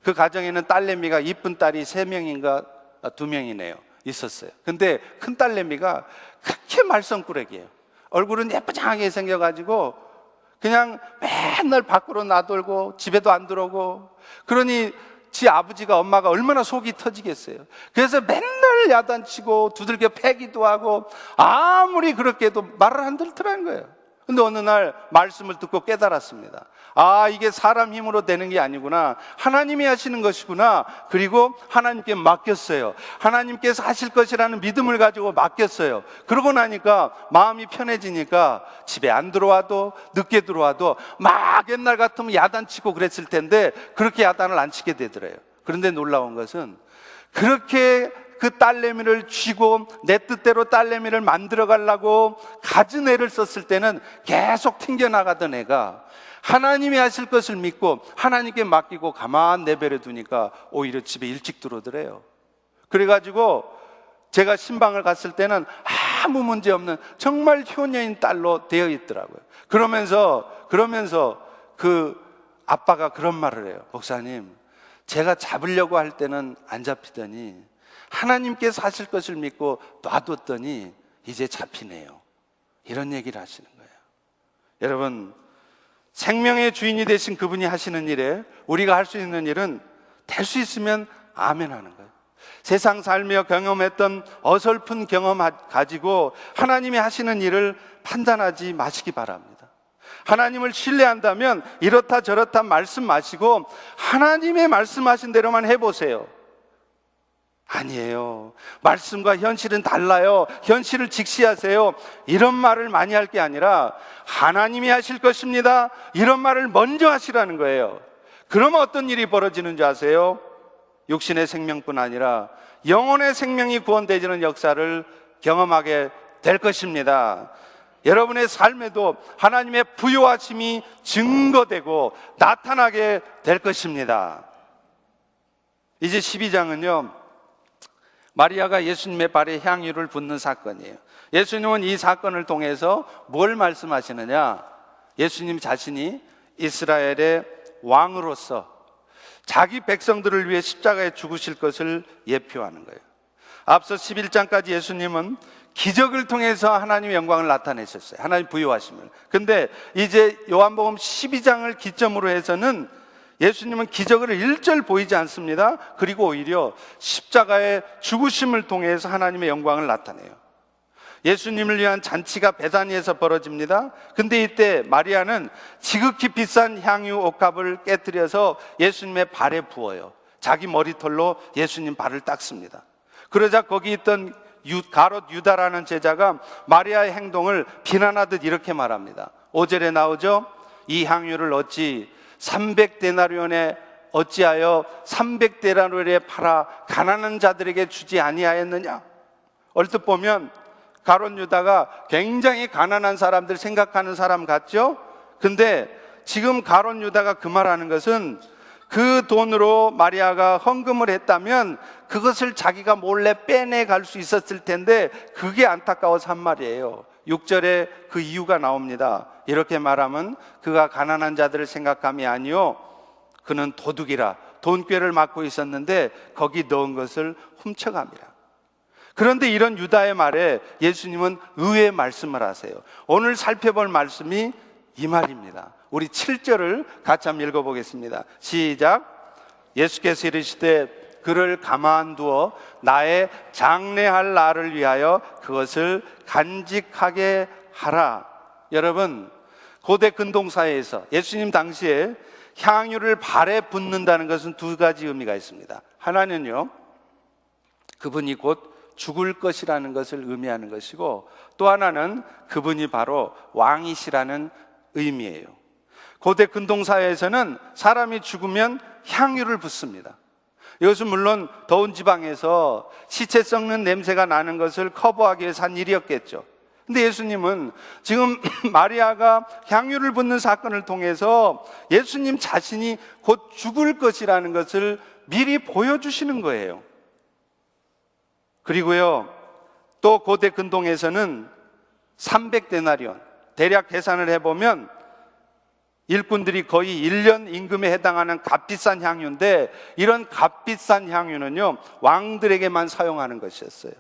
그 가정에는 딸내미가 이쁜 딸이 3명인가 2명이네요 있었어요. 근데 큰 딸내미가 그렇게 말썽꾸러기예요. 얼굴은 예쁘장하게 생겨가지고 그냥 맨날 밖으로 나돌고 집에도 안 들어오고, 그러니 지 아버지가 엄마가 얼마나 속이 터지겠어요. 그래서 맨날 야단치고 두들겨 패기도 하고 아무리 그렇게 해도 말을 안 듣더라는 거예요. 근데 어느 날 말씀을 듣고 깨달았습니다. 아, 이게 사람 힘으로 되는 게 아니구나. 하나님이 하시는 것이구나. 그리고 하나님께 맡겼어요. 하나님께서 하실 것이라는 믿음을 가지고 맡겼어요. 그러고 나니까 마음이 편해지니까 집에 안 들어와도, 늦게 들어와도 막 옛날 같으면 야단치고 그랬을 텐데 그렇게 야단을 안 치게 되더래요. 그런데 놀라운 것은 그렇게 그 딸내미를 쥐고 내 뜻대로 딸내미를 만들어 가려고 갖은 애를 썼을 때는 계속 튕겨나가던 애가 하나님이 하실 것을 믿고 하나님께 맡기고 가만 내버려 두니까 오히려 집에 일찍 들어오더래요. 그래가지고 제가 신방을 갔을 때는 아무 문제 없는 정말 효녀인 딸로 되어 있더라고요. 그러면서 그 아빠가 그런 말을 해요. 목사님, 제가 잡으려고 할 때는 안 잡히더니 하나님께서 하실 것을 믿고 놔뒀더니 이제 잡히네요. 이런 얘기를 하시는 거예요. 여러분, 생명의 주인이 되신 그분이 하시는 일에 우리가 할 수 있는 일은 될 수 있으면 아멘 하는 거예요. 세상 살며 경험했던 어설픈 경험 가지고 하나님이 하시는 일을 판단하지 마시기 바랍니다. 하나님을 신뢰한다면 이렇다 저렇다 말씀 마시고 하나님의 말씀하신 대로만 해보세요. 아니에요. 말씀과 현실은 달라요. 현실을 직시하세요. 이런 말을 많이 할 게 아니라 하나님이 하실 것입니다. 이런 말을 먼저 하시라는 거예요. 그러면 어떤 일이 벌어지는 줄 아세요? 육신의 생명뿐 아니라 영혼의 생명이 구원되지는 역사를 경험하게 될 것입니다. 여러분의 삶에도 하나님의 부요하심이 증거되고 나타나게 될 것입니다. 이제 12장은요 마리아가 예수님의 발에 향유를 붓는 사건이에요. 예수님은 이 사건을 통해서 뭘 말씀하시느냐? 예수님 자신이 이스라엘의 왕으로서 자기 백성들을 위해 십자가에 죽으실 것을 예표하는 거예요. 앞서 11장까지 예수님은 기적을 통해서 하나님의 영광을 나타내셨어요. 하나님 부요하심을. 근데 이제 요한복음 12장을 기점으로 해서는 예수님은 기적을 일절 보이지 않습니다. 그리고 오히려 십자가의 죽으심을 통해서 하나님의 영광을 나타내요. 예수님을 위한 잔치가 베다니에서 벌어집니다. 근데 이때 마리아는 지극히 비싼 향유 옥합을 깨뜨려서 예수님의 발에 부어요. 자기 머리털로 예수님 발을 닦습니다. 그러자 거기 있던 가롯 유다라는 제자가 마리아의 행동을 비난하듯 이렇게 말합니다. 5절에 나오죠. 이 향유를 어찌 300데나리온에 어찌하여 300데나리온에 팔아 가난한 자들에게 주지 아니하였느냐? 얼핏 보면 가롯 유다가 굉장히 가난한 사람들 생각하는 사람 같죠? 근데 지금 가롯 유다가 그 말하는 것은 그 돈으로 마리아가 헌금을 했다면 그것을 자기가 몰래 빼내갈 수 있었을 텐데 그게 안타까워서 한 말이에요. 6절에 그 이유가 나옵니다. 이렇게 말하면 그가 가난한 자들을 생각함이 아니요 그는 도둑이라 돈꾀를 맡고 있었는데 거기 넣은 것을 훔쳐갑니다. 그런데 이런 유다의 말에 예수님은 의외의 말씀을 하세요. 오늘 살펴볼 말씀이 이 말입니다. 우리 7절을 같이 한번 읽어보겠습니다. 시작. 예수께서 이르시되 그를 가만두어 나의 장래할 날을 위하여 그것을 간직하게 하라. 여러분, 고대 근동사회에서 예수님 당시에 향유를 발에 붓는다는 것은 두 가지 의미가 있습니다. 하나는요, 그분이 곧 죽을 것이라는 것을 의미하는 것이고, 또 하나는 그분이 바로 왕이시라는 의미예요. 고대 근동사회에서는 사람이 죽으면 향유를 붓습니다. 이것은 물론 더운 지방에서 시체 썩는 냄새가 나는 것을 커버하기 위해서 한 일이었겠죠. 근데 예수님은 지금 마리아가 향유를 붓는 사건을 통해서 예수님 자신이 곧 죽을 것이라는 것을 미리 보여주시는 거예요. 그리고요, 또 고대 근동에서는 300데나리온, 대략 계산을 해보면 일꾼들이 거의 1년 임금에 해당하는 값비싼 향유인데, 이런 값비싼 향유는요, 왕들에게만 사용하는 것이었어요.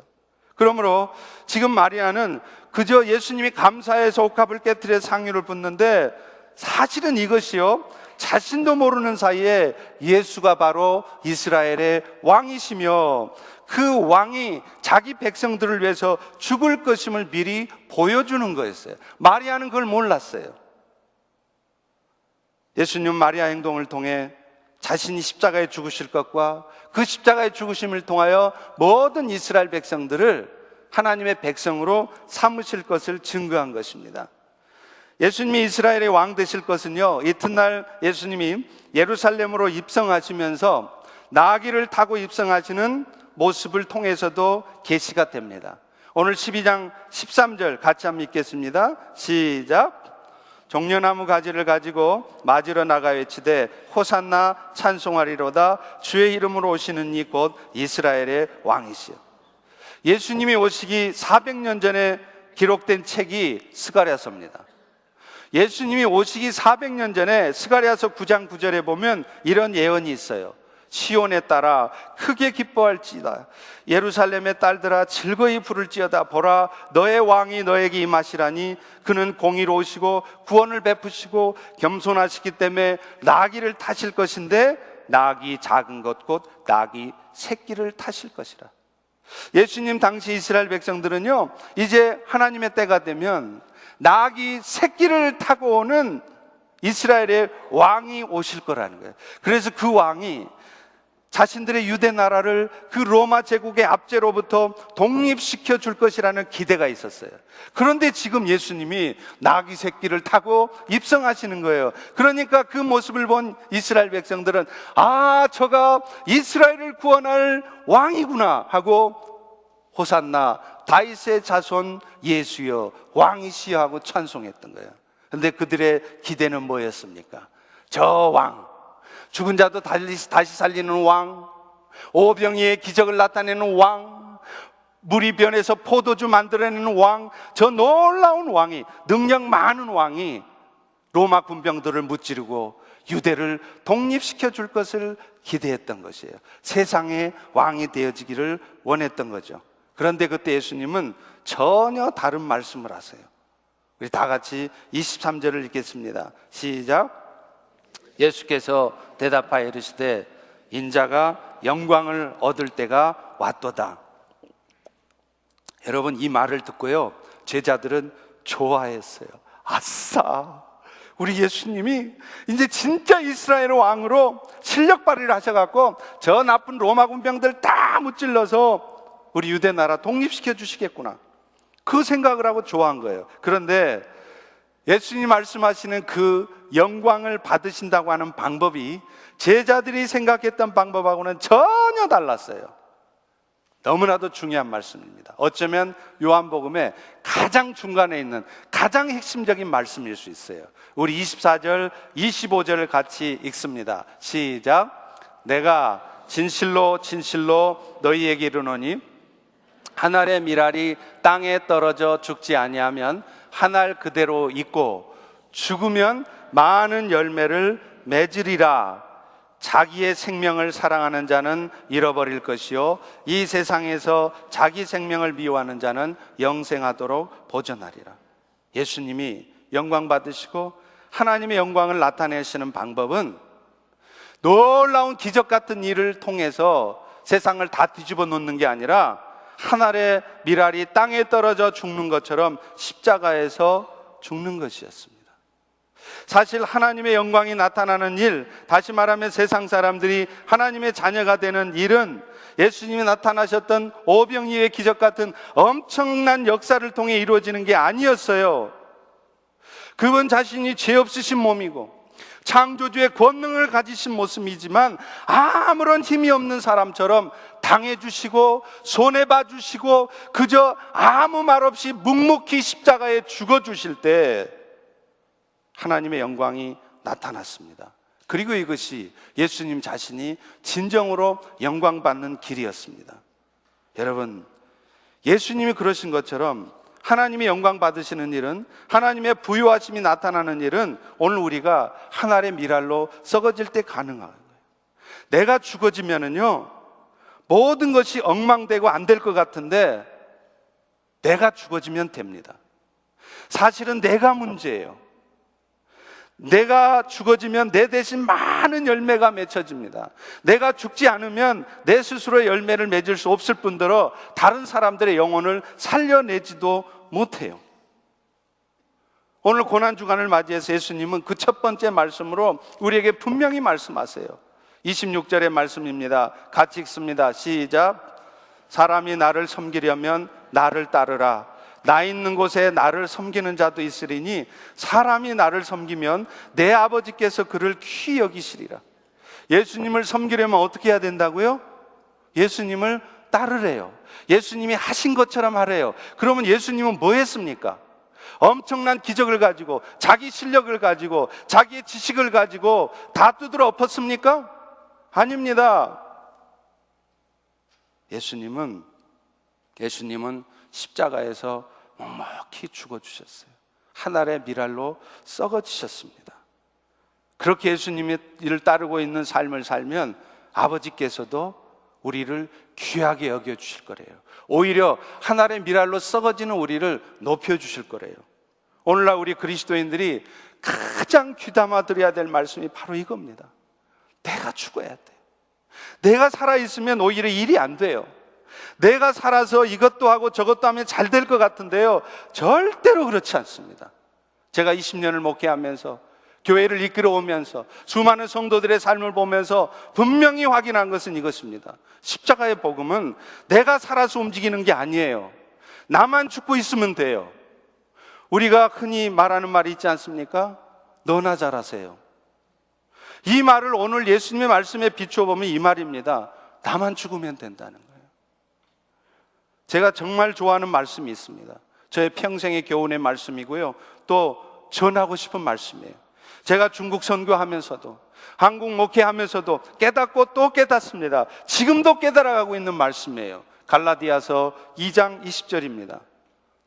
그러므로 지금 마리아는 그저 예수님이 감사해서 옥합을 깨뜨려서 향유를 붓는데, 사실은 이것이요, 자신도 모르는 사이에 예수가 바로 이스라엘의 왕이시며 그 왕이 자기 백성들을 위해서 죽을 것임을 미리 보여주는 거였어요. 마리아는 그걸 몰랐어요. 예수님 마리아 행동을 통해 자신이 십자가에 죽으실 것과 그 십자가의 죽으심을 통하여 모든 이스라엘 백성들을 하나님의 백성으로 삼으실 것을 증거한 것입니다. 예수님이 이스라엘의 왕 되실 것은요, 이튿날 예수님이 예루살렘으로 입성하시면서 나귀를 타고 입성하시는 모습을 통해서도 계시가 됩니다. 오늘 12장 13절 같이 한번 읽겠습니다. 시작. 종려나무 가지를 가지고 맞으러 나가 외치되 호산나 찬송하리로다. 주의 이름으로 오시는 이 곧 이스라엘의 왕이시여. 예수님이 오시기 400년 전에 기록된 책이 스가랴서입니다. 예수님이 오시기 400년 전에 스가랴서 9장 9절에 보면 이런 예언이 있어요. 시온에 따라 크게 기뻐할지다. 예루살렘의 딸들아 즐거이 부를지어다. 보라, 너의 왕이 너에게 임하시라니 그는 공의로우시고 구원을 베푸시고 겸손하시기 때문에 나귀를 타실 것인데 나귀 작은 것 곧 나귀 새끼를 타실 것이라. 예수님 당시 이스라엘 백성들은요, 이제 하나님의 때가 되면 나귀 새끼를 타고 오는 이스라엘의 왕이 오실 거라는 거예요. 그래서 그 왕이 자신들의 유대 나라를 그 로마 제국의 압제로부터 독립시켜 줄 것이라는 기대가 있었어요. 그런데 지금 예수님이 나귀 새끼를 타고 입성하시는 거예요. 그러니까 그 모습을 본 이스라엘 백성들은 아, 저가 이스라엘을 구원할 왕이구나 하고 호산나 다윗의 자손 예수여 왕이시여 하고 찬송했던 거예요. 그런데 그들의 기대는 뭐였습니까? 저 왕, 죽은 자도 다시 살리는 왕, 오병이의 기적을 나타내는 왕, 물이 변해서 포도주 만들어내는 왕, 저 놀라운 왕이, 능력 많은 왕이 로마 군병들을 무찌르고 유대를 독립시켜 줄 것을 기대했던 것이에요. 세상의 왕이 되어지기를 원했던 거죠. 그런데 그때 예수님은 전혀 다른 말씀을 하세요. 우리 다 같이 23절을 읽겠습니다. 시작. 예수께서 대답하여 이르시되 인자가 영광을 얻을 때가 왔도다. 여러분, 이 말을 듣고요, 제자들은 좋아했어요. 아싸, 우리 예수님이 이제 진짜 이스라엘 왕으로 실력 발휘를 하셔갖고 저 나쁜 로마 군병들 다 무찔러서 우리 유대 나라 독립시켜 주시겠구나, 그 생각을 하고 좋아한 거예요. 그런데 예수님 말씀하시는 그 영광을 받으신다고 하는 방법이 제자들이 생각했던 방법하고는 전혀 달랐어요. 너무나도 중요한 말씀입니다. 어쩌면 요한복음의 가장 중간에 있는 가장 핵심적인 말씀일 수 있어요. 우리 24절, 25절을 같이 읽습니다. 시작. 내가 진실로 진실로 너희에게 이르노니 한 알의 밀알이 땅에 떨어져 죽지 아니하면 한 알 그대로 있고 죽으면 많은 열매를 맺으리라. 자기의 생명을 사랑하는 자는 잃어버릴 것이요 이 세상에서 자기 생명을 미워하는 자는 영생하도록 보존하리라. 예수님이 영광 받으시고 하나님의 영광을 나타내시는 방법은 놀라운 기적 같은 일을 통해서 세상을 다 뒤집어 놓는 게 아니라 한 알의 밀알이 땅에 떨어져 죽는 것처럼 십자가에서 죽는 것이었습니다. 사실 하나님의 영광이 나타나는 일, 다시 말하면 세상 사람들이 하나님의 자녀가 되는 일은 예수님이 나타나셨던 오병이의 기적 같은 엄청난 역사를 통해 이루어지는 게 아니었어요. 그분 자신이 죄 없으신 몸이고 창조주의 권능을 가지신 모습이지만 아무런 힘이 없는 사람처럼 당해주시고 손해봐주시고 그저 아무 말 없이 묵묵히 십자가에 죽어주실 때 하나님의 영광이 나타났습니다. 그리고 이것이 예수님 자신이 진정으로 영광받는 길이었습니다. 여러분, 예수님이 그러신 것처럼 하나님의 영광 받으시는 일은, 하나님의 부유하심이 나타나는 일은 오늘 우리가 한 알의 밀알로 썩어질 때 가능한 거예요. 내가 죽어지면은요, 모든 것이 엉망되고 안 될 것 같은데 내가 죽어지면 됩니다. 사실은 내가 문제예요. 내가 죽어지면 내 대신 많은 열매가 맺혀집니다. 내가 죽지 않으면 내 스스로의 열매를 맺을 수 없을 뿐더러 다른 사람들의 영혼을 살려내지도 못해요. 오늘 고난주간을 맞이해서 예수님은 그 첫 번째 말씀으로 우리에게 분명히 말씀하세요. 26절의 말씀입니다. 같이 읽습니다. 시작. 사람이 나를 섬기려면 나를 따르라. 나 있는 곳에 나를 섬기는 자도 있으리니 사람이 나를 섬기면 내 아버지께서 그를 귀히 여기시리라. 예수님을 섬기려면 어떻게 해야 된다고요? 예수님을 따르래요. 예수님이 하신 것처럼 하래요. 그러면 예수님은 뭐 했습니까? 엄청난 기적을 가지고, 자기 실력을 가지고, 자기의 지식을 가지고 다 두드러 엎었습니까? 아닙니다. 예수님은 십자가에서 묵묵히 죽어주셨어요. 한 알의 밀알로 썩어지셨습니다. 그렇게 예수님의 일을 따르고 있는 삶을 살면 아버지께서도 우리를 귀하게 여겨주실 거래요. 오히려 한 알의 밀알로 썩어지는 우리를 높여주실 거래요. 오늘날 우리 그리스도인들이 가장 귀담아 들어야 될 말씀이 바로 이겁니다. 내가 죽어야 돼. 내가 살아있으면 오히려 일이 안 돼요. 내가 살아서 이것도 하고 저것도 하면 잘 될 것 같은데요, 절대로 그렇지 않습니다. 제가 20년을 목회하면서 교회를 이끌어 오면서 수많은 성도들의 삶을 보면서 분명히 확인한 것은 이것입니다. 십자가의 복음은 내가 살아서 움직이는 게 아니에요. 나만 죽고 있으면 돼요. 우리가 흔히 말하는 말이 있지 않습니까? 너나 잘하세요. 이 말을 오늘 예수님의 말씀에 비추어 보면 이 말입니다. 나만 죽으면 된다는 거예요. 제가 정말 좋아하는 말씀이 있습니다. 저의 평생의 교훈의 말씀이고요, 또 전하고 싶은 말씀이에요. 제가 중국 선교하면서도 한국 목회하면서도 깨닫고 또 깨닫습니다. 지금도 깨달아가고 있는 말씀이에요. 갈라디아서 2장 20절입니다.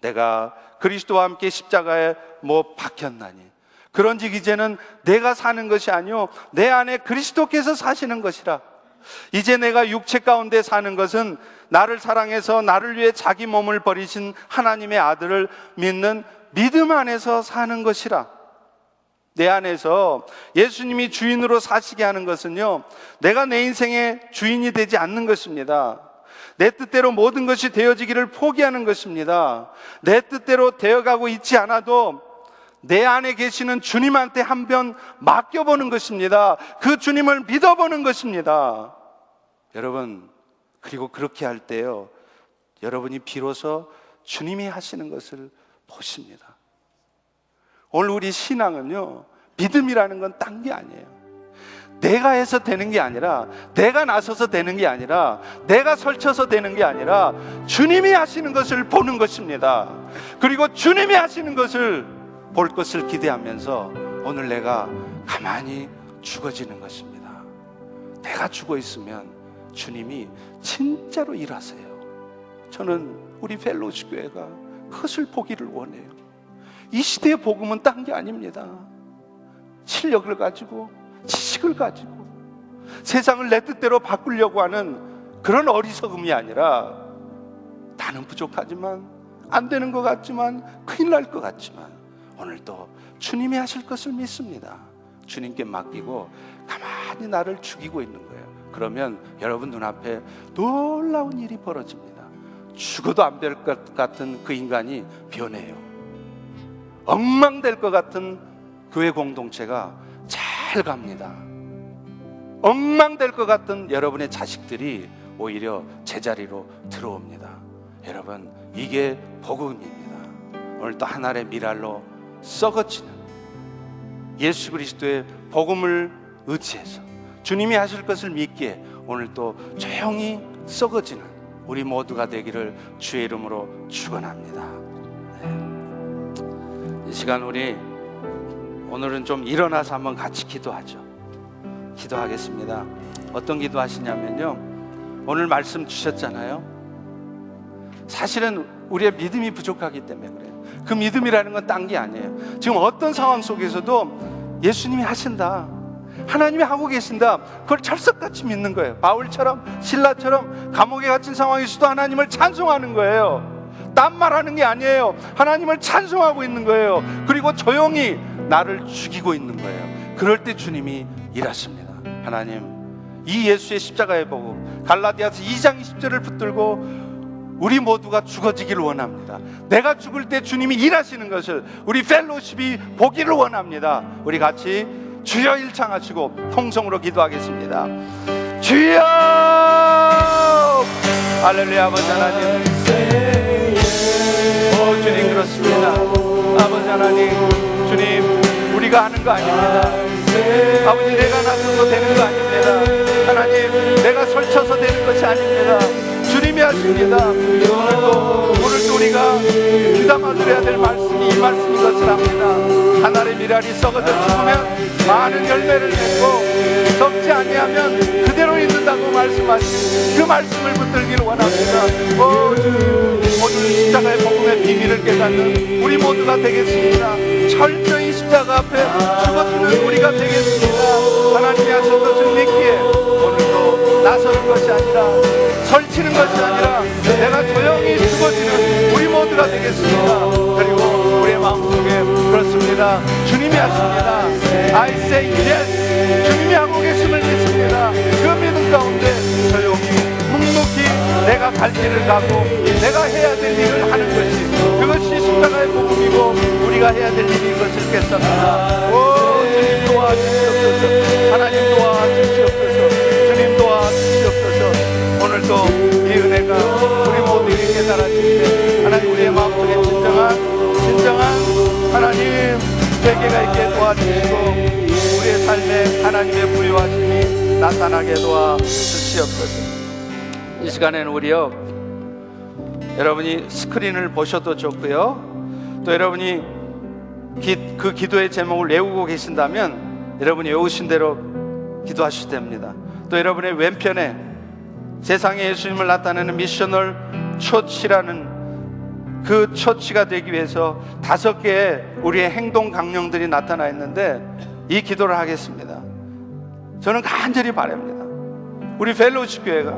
내가 그리스도와 함께 십자가에 못 박혔나니 그런즉 이제는 내가 사는 것이 아니요 내 안에 그리스도께서 사시는 것이라. 이제 내가 육체 가운데 사는 것은 나를 사랑해서 나를 위해 자기 몸을 버리신 하나님의 아들을 믿는 믿음 안에서 사는 것이라. 내 안에서 예수님이 주인으로 사시게 하는 것은요, 내가 내 인생의 주인이 되지 않는 것입니다. 내 뜻대로 모든 것이 되어지기를 포기하는 것입니다. 내 뜻대로 되어가고 있지 않아도 내 안에 계시는 주님한테 한번 맡겨보는 것입니다. 그 주님을 믿어보는 것입니다. 여러분, 그리고 그렇게 할 때요, 여러분이 비로소 주님이 하시는 것을 보십니다. 오늘 우리 신앙은요, 믿음이라는 건 딴 게 아니에요. 내가 해서 되는 게 아니라, 내가 나서서 되는 게 아니라, 내가 설쳐서 되는 게 아니라 주님이 하시는 것을 보는 것입니다. 그리고 주님이 하시는 것을 볼 것을 기대하면서 오늘 내가 가만히 죽어지는 것입니다. 내가 죽어 있으면 주님이 진짜로 일하세요. 저는 우리 펠로시 교회가 그것을 보기를 원해요. 이 시대의 복음은 딴 게 아닙니다. 실력을 가지고, 지식을 가지고 세상을 내 뜻대로 바꾸려고 하는 그런 어리석음이 아니라, 나는 부족하지만, 안 되는 것 같지만, 큰일 날 것 같지만 오늘도 주님이 하실 것을 믿습니다. 주님께 맡기고 가만히 나를 죽이고 있는 거예요. 그러면 여러분 눈앞에 놀라운 일이 벌어집니다. 죽어도 안 될 것 같은 그 인간이 변해요. 엉망될 것 같은 교회 공동체가 잘 갑니다. 엉망될 것 같은 여러분의 자식들이 오히려 제자리로 들어옵니다. 여러분, 이게 복음입니다. 오늘 또 하늘의 미랄로 썩어지는 예수 그리스도의 복음을 의지해서 주님이 하실 것을 믿기에 오늘 또 조용히 썩어지는 우리 모두가 되기를 주의 이름으로 축원합니다. 이 시간 우리 오늘은 좀 일어나서 한번 같이 기도하죠. 기도하겠습니다. 어떤 기도 하시냐면요, 오늘 말씀 주셨잖아요. 사실은 우리의 믿음이 부족하기 때문에 그래요. 그 믿음이라는 건 딴 게 아니에요. 지금 어떤 상황 속에서도 예수님이 하신다, 하나님이 하고 계신다, 그걸 철석같이 믿는 거예요. 바울처럼 신라처럼 감옥에 갇힌 상황에서도 하나님을 찬송하는 거예요. 딴 말하는 게 아니에요. 하나님을 찬송하고 있는 거예요. 그리고 조용히 나를 죽이고 있는 거예요. 그럴 때 주님이 일하십니다. 하나님, 이 예수의 십자가의 복음 갈라디아서 2장 20절을 붙들고 우리 모두가 죽어지기를 원합니다. 내가 죽을 때 주님이 일하시는 것을 우리 펠로십이 보기를 원합니다. 우리 같이 주여 일창하시고 통성으로 기도하겠습니다. 주여! 할렐루야. 아버지 하나님, 주님 그렇습니다. 아버지 하나님, 주님 우리가 하는 거 아닙니다. 아버지, 내가 나서서 되는 거 아닙니다. 하나님, 내가 설쳐서 되는 것이 아닙니다. 주님이 하십니다. 오늘도 우리가 귀담아 들어야 될 말씀이 이 말씀인 것을 압니다. 하늘의 미랄이 썩어져 죽으면 많은 열매를 맺고 썩지 아니하면 그대로 있는다고 말씀하신 그 말씀을 붙들기를 원합니다. 오늘 십자가의 복음의 비밀을 깨닫는 우리 모두가 되겠습니다. 철저히 십자가 앞에 죽어주는 우리가 되겠습니다. 하나님이 하실 것을 믿기에 오늘도 나서는 것이 아니라 설치는 것이 아니라 내가 조용히 죽어지는 우리 모두가 되겠습니다. 그리고 우리의 마음속에 그렇습니다. 주님이 하십니다. I say yes. 주님이 하고 계심을 믿습니다. 그 믿음 가운데 조용히 묵묵히 내가 갈 길을 가고 내가 해야 될 일을 하는 것이, 그것이 십자가의 복음이고 우리가 해야 될 일인 것을 깨닫습니다. 오, 주님 도와주시옵소서. 하나님 도와주시옵소서. 주님 도와주시옵소서. 오늘도 이 은혜가 우리 모두에게 깨달아지게 하나님, 우리의 마음속에 진정한 하나님 회개가 있게 도와주시고 우리의 삶에 하나님의 부유하심이 나타나게 도와주시옵소서. 이 시간에는 우리요, 여러분이 스크린을 보셔도 좋고요, 또 여러분이 그 기도의 제목을 외우고 계신다면 여러분이 외우신 대로 기도하셔도 됩니다. 또 여러분의 왼편에 세상에 예수님을 나타내는 미셔널 처치라는 그 처치가 되기 위해서 5개의 우리의 행동 강령들이 나타나 있는데 이 기도를 하겠습니다. 저는 간절히 바랍니다. 우리 펠로십 교회가,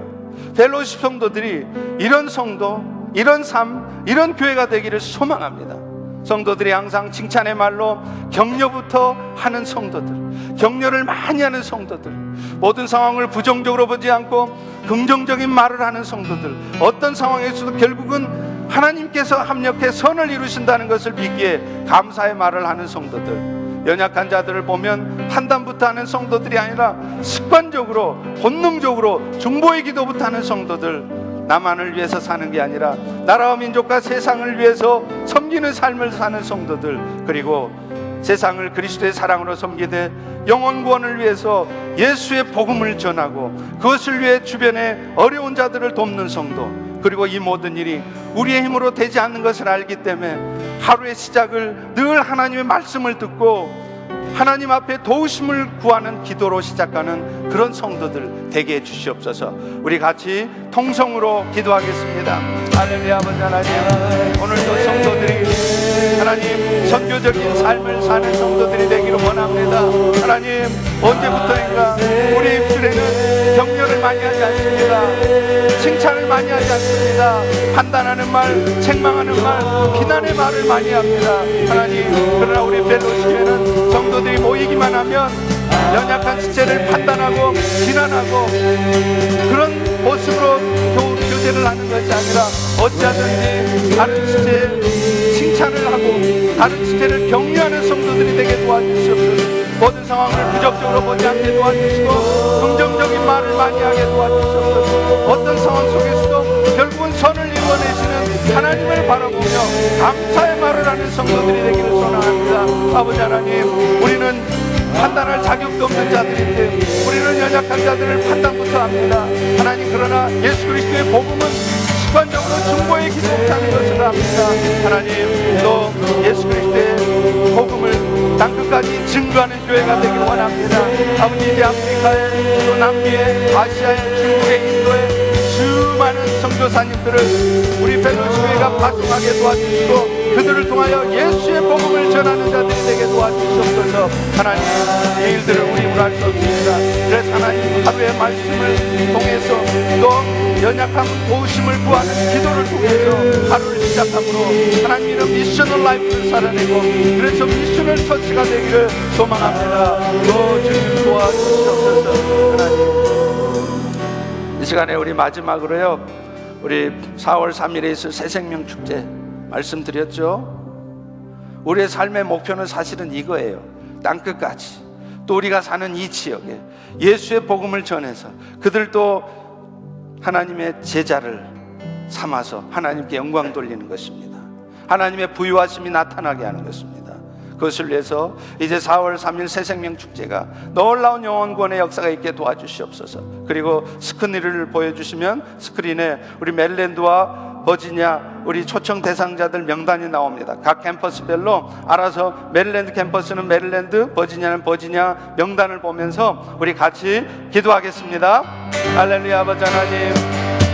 펠로십 성도들이 이런 성도, 이런 삶, 이런 교회가 되기를 소망합니다. 성도들이 항상 칭찬의 말로 격려부터 하는 성도들, 격려를 많이 하는 성도들, 모든 상황을 부정적으로 보지 않고 긍정적인 말을 하는 성도들, 어떤 상황에서도 결국은 하나님께서 합력해 선을 이루신다는 것을 믿기에 감사의 말을 하는 성도들, 연약한 자들을 보면 판단부터 하는 성도들이 아니라 습관적으로 본능적으로 중보의 기도부터 하는 성도들, 나만을 위해서 사는 게 아니라 나라와 민족과 세상을 위해서 섬기는 삶을 사는 성도들, 그리고 세상을 그리스도의 사랑으로 섬기되 영혼 구원을 위해서 예수의 복음을 전하고 그것을 위해 주변에 어려운 자들을 돕는 성도, 그리고 이 모든 일이 우리의 힘으로 되지 않는 것을 알기 때문에 하루의 시작을 늘 하나님의 말씀을 듣고 하나님 앞에 도우심을 구하는 기도로 시작하는 그런 성도들 되게 해주시옵소서. 우리 같이 통성으로 기도하겠습니다. 할렐루야. 아버지 하나님, 오늘도 성도들이 하나님 선교적인 삶을 사는 성도들이 되기를 원합니다. 하나님, 언제부터인가 우리 입술에는 격려를 많이 하지 않습니다. 칭찬을 많이 하지 않습니다. 판단하는 말, 책망하는 말, 비난의 말을 많이 합니다. 하나님, 그러나 우리 펠로십에는 성도들이 모이기만 하면 연약한 지체를 판단하고 비난하고 그런 모습으로 교제를 하는 것이 아니라 어찌하든지 다른 지체에 칭찬을 하고 다른 지체를 격려하는 성도들이 되게 도와주시옵소서. 모든 상황을 부정적으로 보지 않게 도와주시고 긍정적인 말을 많이 하게 도와주시옵소서. 어떤 상황 속에서도 결국은 선을 이루어내시는 하나님을 바라보며 감사의 말을 하는 성도들이 되기를 소원합니다. 아버지 하나님, 우리는 판단할 자격도 없는 자들인데 우리는 연약한 자들을 판단부터 합니다. 하나님, 그러나 예수 그리스도의 복음은 습관적으로 중보의 기독자는 것을 합니다. 하나님, 또 예수 그리스도의 복음을 땅끝까지 증거하는 교회가 되길 원합니다. 아버지, 이제 아프리카에 또 남미에 아시아에 중국에 인도에 수많은 선교사님들을 우리 펠로시교회가 파송하게 도와주시고 그들을 통하여 예수의 복음을 전하는 자들이 되게 도와주시옵소서. 하나님, 이 일들을 우리 물할 수 없습니다. 그래서 하나님, 하루의 말씀을 통해서 또 연약함 도우심을 구하는 기도를 통해서 하루를 시작함으로 하나님 이름 미셔널 라이프를 살아내고 그래서 미셔널 처치가 되기를 소망합니다. 또 주님 도와주시옵소서. 하나님, 이 시간에 우리 마지막으로요, 우리 4월 3일에 있을 새생명 축제 말씀드렸죠. 우리의 삶의 목표는 사실은 이거예요. 땅끝까지 또 우리가 사는 이 지역에 예수의 복음을 전해서 그들도 하나님의 제자를 삼아서 하나님께 영광 돌리는 것입니다. 하나님의 부유하심이 나타나게 하는 것입니다. 그것을 위해서 이제 4월 3일 새생명 축제가 놀라운 영혼구원의 역사가 있게 도와주시옵소서. 그리고 스크린을 보여주시면 스크린에 우리 메릴랜드와 버지니아 우리 초청 대상자들 명단이 나옵니다. 각 캠퍼스별로 알아서 메릴랜드 캠퍼스는 메릴랜드, 버지니아는 버지니아 명단을 보면서 우리 같이 기도하겠습니다. 할렐루야. 아버지 하나님,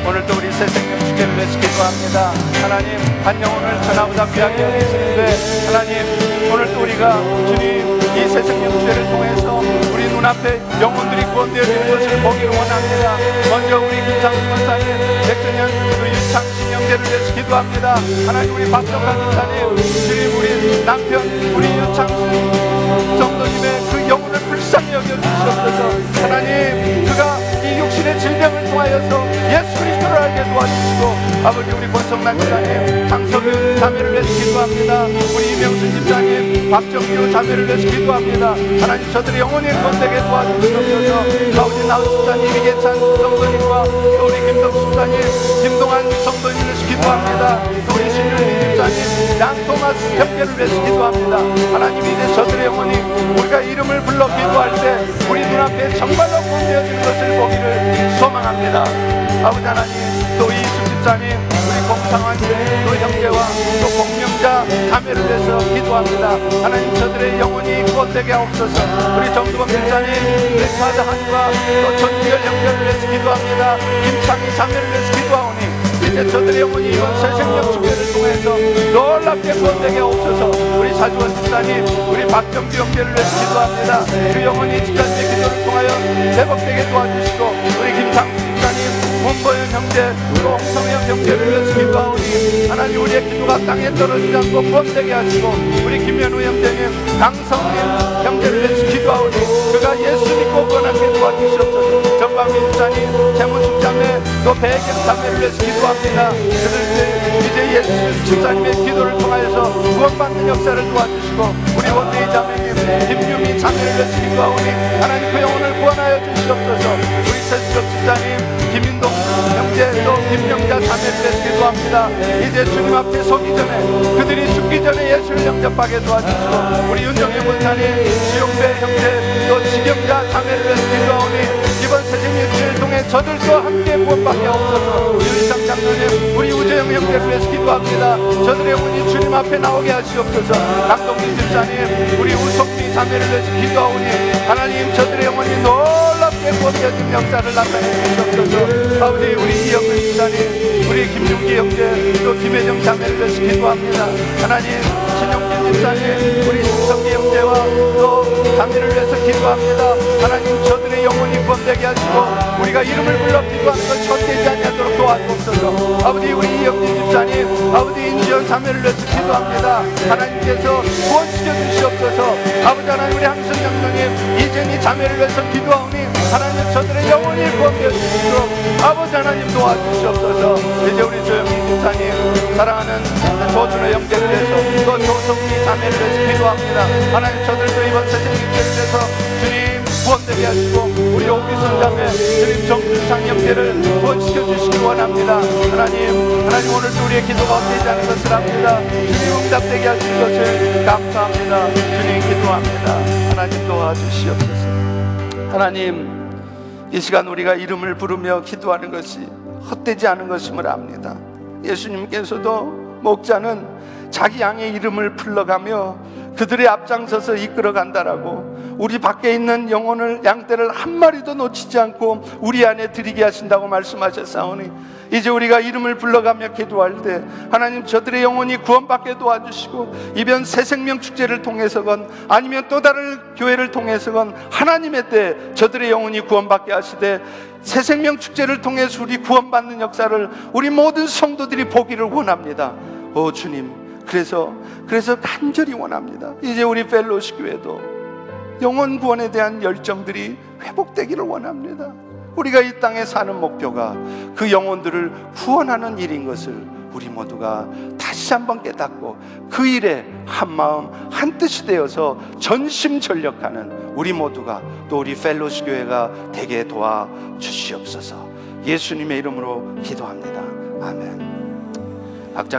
오늘도 우리 새생명 축제를 위해서 기도합니다. 하나님, 한 영혼을 전하보다 귀하게 여기시는데 하나님, 오늘도 우리가 주님 이 새생명 축제를 통해서 우리 눈앞에 영혼들이 구원되어지는 것을 보기를 원합니다. 먼저 우리 김상수 권사님, 백전현 그 유창신 형제를 위해서 기도합니다. 하나님, 우리 박정란 권사님, 주님 우리 남편 우리 유창신 성도님의 그 영혼을 불쌍히 여겨주시옵소서. 하나님, 그가 이 육신의 질병을 통하여서 예수 그리스도를 알게 도와주시고 아버지, 우리 권성남 집사님, 장석윤 자매를 위해서 기도합니다. 우리 이명순 집사님, 박정규 자매를 위해서 기도합니다. 하나님, 저들의 영혼이 구원되게 도와주시옵소서. 아버지, 나우 집사님, 이계찬 성도님과 또 우리 김덕수 집사님, 김동환 성도님을 위해서 기도합니다. 또 우리 신윤희 집사님, 양토마스 형제를 위해서 기도합니다. 하나님, 이제 저들의 영혼이 우리가 이름을 불러 기도할 때 우리 눈앞에 정말로 구원되어지는 것을 보기를 소망합니다. 아버지 하나님, 또 이수 집사님, 우리 공상환 또 형제와 또 공명자 자매를 위해서 기도합니다. 하나님, 저들의 영혼이 구원되게 하옵소서. 우리 정두범 집사님, 우리 사자한과 또 전주열 형제를 위해서 기도합니다. 김창희 자매를 위해서 기도하오니 이제 저들의 영혼이 이번 새생명 축제를 통해서 놀랍게 구원되게 하옵소서. 우리 사주원 집사님, 우리 박정규 형제를 위해서 기도합니다. 그 영혼이 집사님의 기도를 통하여 회복되게 도와주시고 우리 김상수 집사님, 문보현 형제, 또 홍성영 형제를 위해서 기도하오니 하나님, 우리의 기도가 땅에 떨어지지 않고 구원되게 하시고 우리 김현우 형제님, 강성민 형제를 위해서 기도하오니 그가 예수 믿고 구원하게 도와주시옵소서. 정광민 집사님, 재문숙 자매, 또 배경 자매를 위해서 기도합니다. 그들 이제 예수 집사님의 기도를 통하여서 구원받는 역사를 도와주시고 우리 원대희 자매님, 김유미 자매를 위해서 기도하오니 하나님, 그 영혼을 구원하여 주시옵소서. 우리 최수적 집사님, 김인동 형제, 또 김명자 자매를 위해서 기도합니다. 이제 주님 앞에 서기 전에 그들이 죽기 전에 예수를 영접하게 도와주시고 우리 윤정희 권사님, 지용배 형제, 또 지경자 자매를 위해서 기도하오니 이번 새생명 축제를 통해 저들도 함께 구원받게 하옵소서. 윤상 장로님, 우리 우재영 형제를 위해서 기도합니다. 저들의 영혼이 주님 앞에 나오게 하시옵소서. 강동민 집사님, 우리 우성미 자매를 위해서 기도하오니 하나님, 저들의 영혼이 놀랍게 구원되어진 역사를 나타내 주시옵소서. 아버지, 우리 이영근 집사님, 우리 김윤기 형제, 또 김혜정 자매를 위해서 기도합니다. 하나님, 신용진 집사님, 우리 신성기 형제와 또 자매를 위해서 기도합니다. 하나님 저들의 영혼이 구원되게 하시고 우리가 이름을 불러 기도하는 것이 헛되지 않도록 도와주옵소서. 아버지 우리 이영진 집사님, 아버지 인지연 자매를 위해서 기도합니다. 하나님께서 구원시켜 주시옵소서. 아버지 하나님 우리 항선 장로님, 이jen이 자매를 위해서 기도하오니 하나님 저들의 영혼이 구원되어 주시도록 아버지 하나님 도와주시옵소서. 이제 우리 조영희 집사님, 사랑하는 조준호 형제를 위해서 또 조성기 자매를 위해서 기도합니다. 하나님 저들도 이번 세생일을 위해서 주님 구원되게 하시고 우리 오기순 자매, 주님 정준상 형제를 구원시켜 주시기 원합니다. 하나님 오늘도 우리의 기도가 헛되지 않은 것을 압니다. 주님 응답되게 하신 것을 감사합니다. 주님 기도합니다. 하나님 도와주시옵소서. 하나님 이 시간 우리가 이름을 부르며 기도하는 것이 헛되지 않은 것임을 압니다. 예수님께서도 목자는 자기 양의 이름을 불러가며 그들의 앞장서서 이끌어 간다라고 우리 밖에 있는 영혼을 양떼를 한 마리도 놓치지 않고 우리 안에 들이게 하신다고 말씀하셨사오니 이제 우리가 이름을 불러가며 기도할 때 하나님 저들의 영혼이 구원받게 도와주시고 이번 새생명 축제를 통해서건 아니면 또 다른 교회를 통해서건 하나님의 때 저들의 영혼이 구원받게 하시되 새생명 축제를 통해서 우리 구원받는 역사를 우리 모든 성도들이 보기를 원합니다. 오 주님, 그래서 간절히 원합니다. 이제 우리 펠로시 교회도 영혼 구원에 대한 열정들이 회복되기를 원합니다. 우리가 이 땅에 사는 목표가 그 영혼들을 구원하는 일인 것을 우리 모두가 다시 한번 깨닫고 그 일에 한마음 한뜻이 되어서 전심전력하는 우리 모두가 또 우리 펠로시 교회가 되게 도와주시옵소서. 예수님의 이름으로 기도합니다. 아멘.